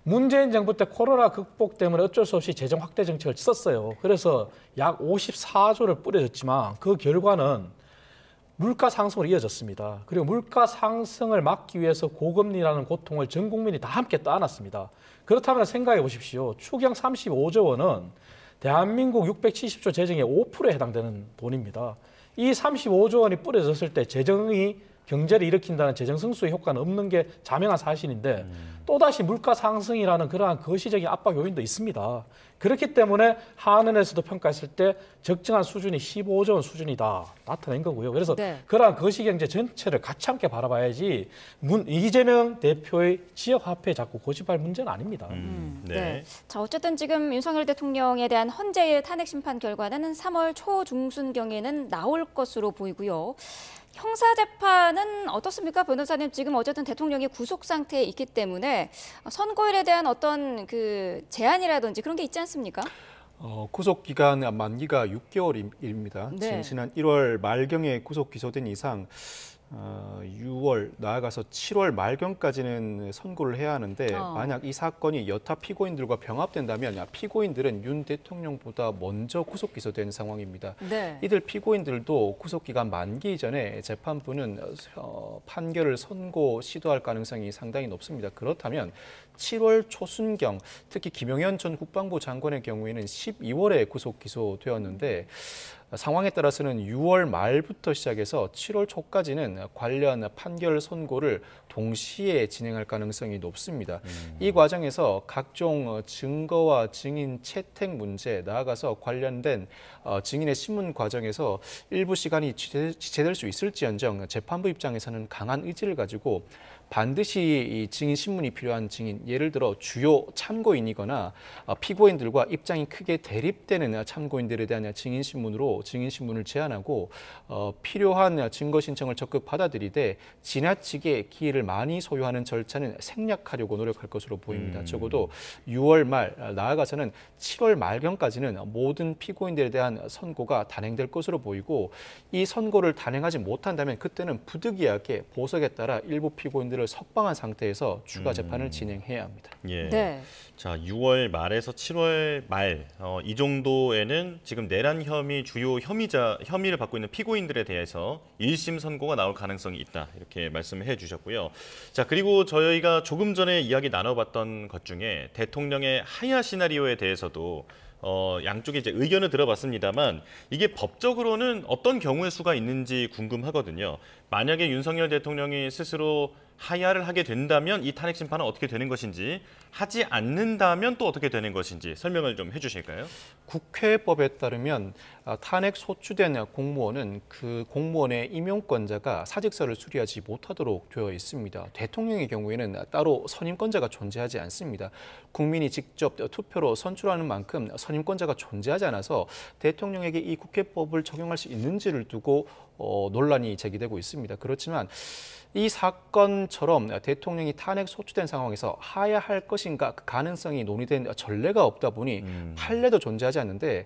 문재인 정부 때 코로나 극복 때문에 어쩔 수 없이 재정 확대 정책을 썼어요. 그래서 약 54조를 뿌려졌지만 그 결과는 물가 상승으로 이어졌습니다. 그리고 물가 상승을 막기 위해서 고금리라는 고통을 전 국민이 다 함께 떠안았습니다. 그렇다면 생각해 보십시오. 추경 35조 원은 대한민국 670조 재정의 5%에 해당되는 돈입니다. 이 35조 원이 뿌려졌을 때 재정이 경제를 일으킨다는 재정 승수의 효과는 없는 게 자명한 사실인데 또다시 물가 상승이라는 그러한 거시적인 압박 요인도 있습니다. 그렇기 때문에 한은에서도 평가했을 때 적정한 수준이 15조 원 수준이다 나타낸 거고요. 그래서 네. 그러한 거시경제 전체를 같이 함께 바라봐야지 이재명 대표의 지역 화폐에 자꾸 고집할 문제는 아닙니다. 네. 자, 어쨌든 지금 윤석열 대통령에 대한 헌재의 탄핵 심판 결과는 3월 초중순경에는 나올 것으로 보이고요. 형사 재판은 어떻습니까, 변호사님? 지금 어쨌든 대통령이 구속 상태에 있기 때문에 선고일에 대한 어떤 그 제한이라든지 그런 게 있지 않습니까? 구속 기간 만기가 6개월입니다. 네. 지난 1월 말경에 구속 기소된 이상 6월 나아가서 7월 말경까지는 선고를 해야 하는데 만약 이 사건이 여타 피고인들과 병합된다면 피고인들은 윤 대통령보다 먼저 구속 기소된 상황입니다. 네. 이들 피고인들도 구속 기간 만기 전에 재판부는 판결을 선고 시도할 가능성이 상당히 높습니다. 그렇다면 7월 초순경, 특히 김용현 전 국방부 장관의 경우에는 12월에 구속 기소되었는데 상황에 따라서는 6월 말부터 시작해서 7월 초까지는 관련 판결 선고를 동시에 진행할 가능성이 높습니다. 이 과정에서 각종 증거와 증인 채택 문제, 나아가서 관련된 증인의 신문 과정에서 일부 시간이 지체될 수 있을지언정 재판부 입장에서는 강한 의지를 가지고 반드시 이 증인 신문이 필요한 증인, 예를 들어 주요 참고인이거나 피고인들과 입장이 크게 대립되는 참고인들에 대한 증인 신문을 제안하고 필요한 증거 신청을 적극 받아들이되 지나치게 기회를 많이 소요하는 절차는 생략하려고 노력할 것으로 보입니다. 적어도 6월 말 나아가서는 7월 말경까지는 모든 피고인들에 대한 선고가 단행될 것으로 보이고 이 선고를 단행하지 못한다면 그때는 부득이하게 보석에 따라 일부 피고인들을 석방한 상태에서 추가 재판을 진행해야 합니다. 예. 네. 자, 6월 말에서 7월 말 이 정도에는 지금 내란 혐의 주요 혐의를 받고 있는 피고인들에 대해서 1심 선고가 나올 가능성이 있다. 이렇게 말씀을 해주셨고요. 자, 그리고 저희가 조금 전에 이야기 나눠봤던 것 중에 대통령의 하야 시나리오에 대해서도 양쪽의 이제 의견을 들어봤습니다만 이게 법적으로는 어떤 경우의 수가 있는지 궁금하거든요. 만약에 윤석열 대통령이 스스로 하야를 하게 된다면 이 탄핵 심판은 어떻게 되는 것인지, 하지 않는다면 또 어떻게 되는 것인지 설명을 좀 해주실까요? 국회법에 따르면 탄핵 소추된 공무원은 그 공무원의 임용권자가 사직서를 수리하지 못하도록 되어 있습니다. 대통령의 경우에는 따로 선임권자가 존재하지 않습니다. 국민이 직접 투표로 선출하는 만큼 선임권자가 존재하지 않아서 대통령에게 이 국회법을 적용할 수 있는지를 두고 논란이 제기되고 있습니다. 그렇지만 이 사건처럼 대통령이 탄핵 소추된 상황에서 하야할 것인가 그 가능성이 논의된 전례가 없다 보니 판례도 존재하지 않는데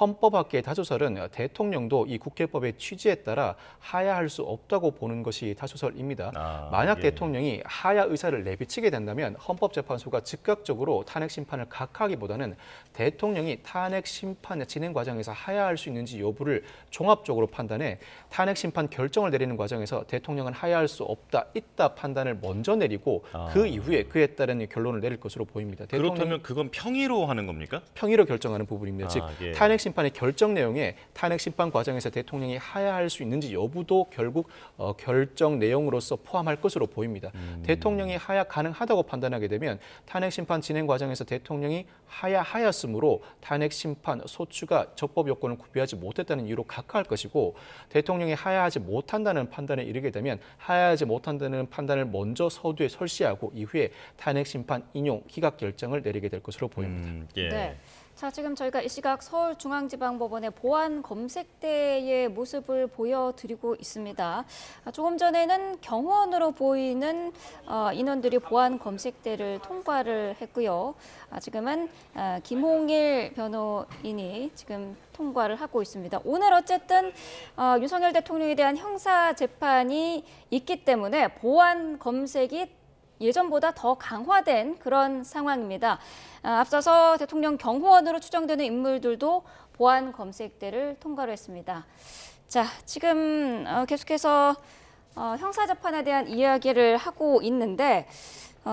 헌법학계 다수설은 대통령도 이 국회법의 취지에 따라 하야할 수 없다고 보는 것이 다수설입니다. 만약 대통령이 하야 의사를 내비치게 된다면 헌법재판소가 즉각적으로 탄핵 심판을 각하기보다는 대통령이 탄핵 심판 진행 과정에서 하야할 수 있는지 여부를 종합적으로 판단해 탄핵 심판 결정을 내리는 과정에서 대통령은 하야할 수 없다, 있다 판단을 먼저 내리고 그 이후에 그에 따른 결론을 내릴 것으로 보입니다. 그렇다면 그건 평의로 하는 겁니까? 평의로 결정하는 부분입니다. 즉 예. 탄핵 심판의 결정 내용에 탄핵 심판 과정에서 대통령이 하야할 수 있는지 여부도 결국 결정 내용으로서 포함할 것으로 보입니다. 대통령이 하야 가능하다고 판단하게 되면 탄핵 심판 진행 과정에서 대통령이 하야하였으므로 탄핵 심판 소추가 적법 요건을 구비하지 못했다는 이유로 각하할 것이고 대통령이 하야하지 못한다는 판단에 이르게 되면 하야하지 못한다는 판단을 먼저 서두에 설시하고 이후에 탄핵 심판 인용 기각 결정을 내리게 될 것으로 보입니다. 예. 네. 자, 지금 저희가 이 시각 서울중앙지방법원의 보안 검색대의 모습을 보여드리고 있습니다. 조금 전에는 경호원으로 보이는 인원들이 보안 검색대를 통과를 했고요. 지금은 김홍일 변호인이 지금 통과를 하고 있습니다. 오늘 어쨌든 윤석열 대통령에 대한 형사 재판이 있기 때문에 보안 검색이 예전보다 더 강화된 그런 상황입니다. 앞서서 대통령 경호원으로 추정되는 인물들도 보안 검색대를 통과를 했습니다. 자, 지금 계속해서 형사재판에 대한 이야기를 하고 있는데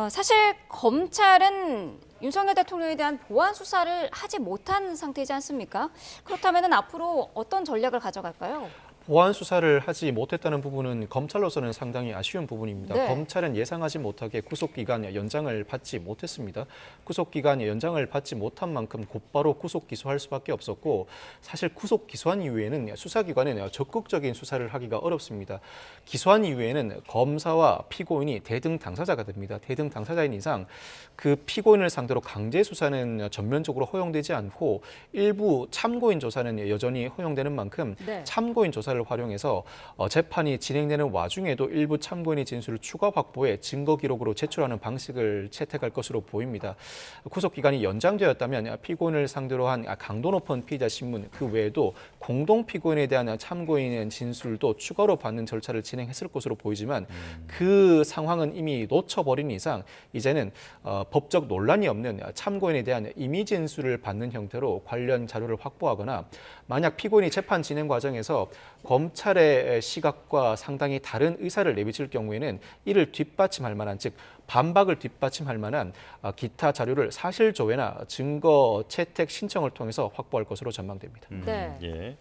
사실 검찰은 윤석열 대통령에 대한 보안 수사를 하지 못한 상태이지 않습니까? 그렇다면 앞으로 어떤 전략을 가져갈까요? 보안 수사를 하지 못했다는 부분은 검찰로서는 상당히 아쉬운 부분입니다. 네. 검찰은 예상하지 못하게 구속기간 연장을 받지 못했습니다. 구속기간 연장을 받지 못한 만큼 곧바로 구속 기소할 수밖에 없었고 사실 구속 기소한 이후에는 수사기관은 적극적인 수사를 하기가 어렵습니다. 기소한 이후에는 검사와 피고인이 대등 당사자가 됩니다. 대등 당사자인 이상 그 피고인을 상대로 강제 수사는 전면적으로 허용되지 않고 일부 참고인 조사는 여전히 허용되는 만큼 네. 참고인 조사를 활용해서 재판이 진행되는 와중에도 일부 참고인의 진술을 추가 확보해 증거 기록으로 제출하는 방식을 채택할 것으로 보입니다. 구속 기간이 연장되었다면 피고인을 상대로 한 강도 높은 피의자 신문 그 외에도 공동 피고인에 대한 참고인의 진술도 추가로 받는 절차를 진행했을 것으로 보이지만 그 상황은 이미 놓쳐버린 이상 이제는 법적 논란이 없는 참고인에 대한 임의 진술을 받는 형태로 관련 자료를 확보하거나 만약 피고인이 재판 진행 과정에서 검찰의 시각과 상당히 다른 의사를 내비칠 경우에는 이를 뒷받침할 만한 즉 반박을 뒷받침할 만한 기타 자료를 사실 조회나 증거 채택 신청을 통해서 확보할 것으로 전망됩니다. 네. 예.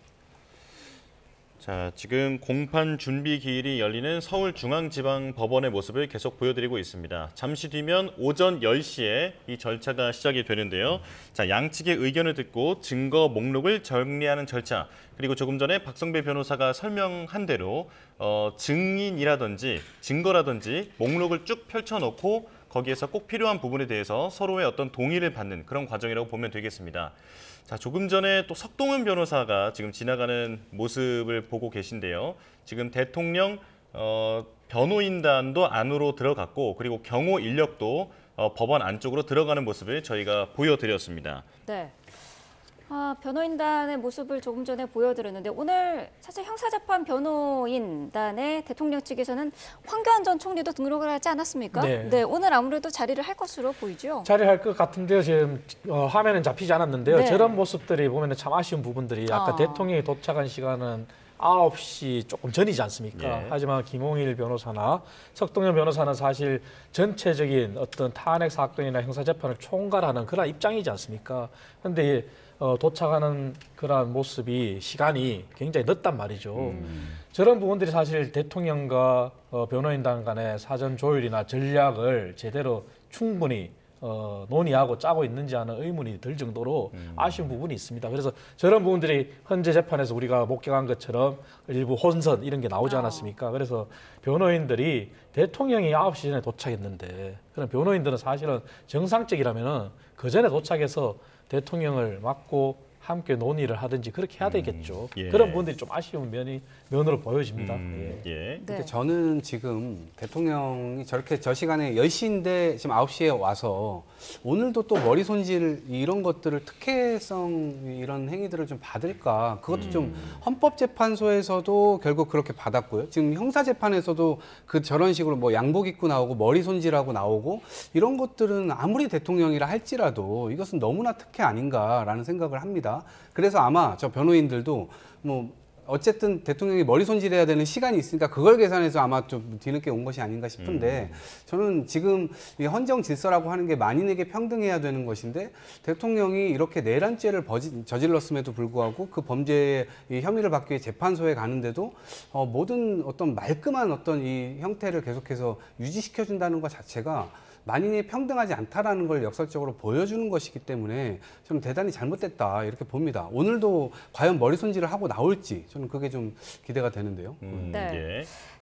자, 지금 공판 준비 기일이 열리는 서울중앙지방법원의 모습을 계속 보여드리고 있습니다. 잠시 뒤면 오전 10시에 이 절차가 시작이 되는데요. 자, 양측의 의견을 듣고 증거 목록을 정리하는 절차, 그리고 조금 전에 박성배 변호사가 설명한 대로 증인이라든지 증거라든지 목록을 쭉 펼쳐놓고 거기에서 꼭 필요한 부분에 대해서 서로의 어떤 동의를 받는 그런 과정이라고 보면 되겠습니다. 자, 조금 전에 또 석동은 변호사가 지금 지나가는 모습을 보고 계신데요. 지금 대통령 변호인단도 안으로 들어갔고 그리고 경호 인력도 법원 안쪽으로 들어가는 모습을 저희가 보여드렸습니다. 네. 변호인단의 모습을 조금 전에 보여드렸는데 오늘 사실 형사재판 변호인단에 대통령 측에서는 황교안 전 총리도 등록을 하지 않았습니까? 네. 오늘 아무래도 자리를 할 것으로 보이죠. 자리할 것 같은데요. 지금 화면은 잡히지 않았는데요. 네. 저런 모습들이 보면 참 아쉬운 부분들이 아까 대통령이 도착한 시간은 9시 조금 전이지 않습니까? 예. 하지만 김홍일 변호사나 석동현 변호사는 사실 전체적인 어떤 탄핵 사건이나 형사재판을 총괄하는 그런 입장이지 않습니까? 그런데 도착하는 그러한 모습이 시간이 굉장히 늦단 말이죠. 저런 부분들이 사실 대통령과 변호인단 간의 사전 조율이나 전략을 제대로 충분히 논의하고 짜고 있는지 하는 의문이 들 정도로 아쉬운 부분이 있습니다. 그래서 저런 부분들이 현재 재판에서 우리가 목격한 것처럼 일부 혼선 이런 게 나오지 않았습니까? 그래서 변호인들이 대통령이 9시 전에 도착했는데 그런 변호인들은 사실은 정상적이라면은 그 전에 도착해서 대통령을 맡고 함께 논의를 하든지 그렇게 해야 되겠죠. 예. 그런 부분들이 좀 아쉬운 면으로 보여집니다. 예. 네. 근데 저는 지금 대통령이 저렇게 저 시간에 10시인데 지금 9시에 와서 오늘도 또 머리 손질 이런 것들을 특혜성 이런 행위들을 좀 받을까? 그것도 좀 헌법재판소에서도 결국 그렇게 받았고요. 지금 형사재판에서도 그 저런 식으로 뭐 양복 입고 나오고 머리 손질하고 나오고 이런 것들은 아무리 대통령이라 할지라도 이것은 너무나 특혜 아닌가라는 생각을 합니다. 그래서 아마 저 변호인들도 뭐 어쨌든 대통령이 머리 손질해야 되는 시간이 있으니까 그걸 계산해서 아마 좀 뒤늦게 온 것이 아닌가 싶은데 저는 지금 이 헌정 질서라고 하는 게 만인에게 평등해야 되는 것인데 대통령이 이렇게 내란죄를 저질렀음에도 불구하고 그 범죄의 이 혐의를 받기 위해 재판소에 가는데도 모든 어떤 말끔한 어떤 이 형태를 계속해서 유지시켜준다는 것 자체가 만인이 평등하지 않다라는 걸 역설적으로 보여주는 것이기 때문에 저는 대단히 잘못됐다 이렇게 봅니다. 오늘도 과연 머리 손질을 하고 나올지 저는 그게 좀 기대가 되는데요. 네. 예.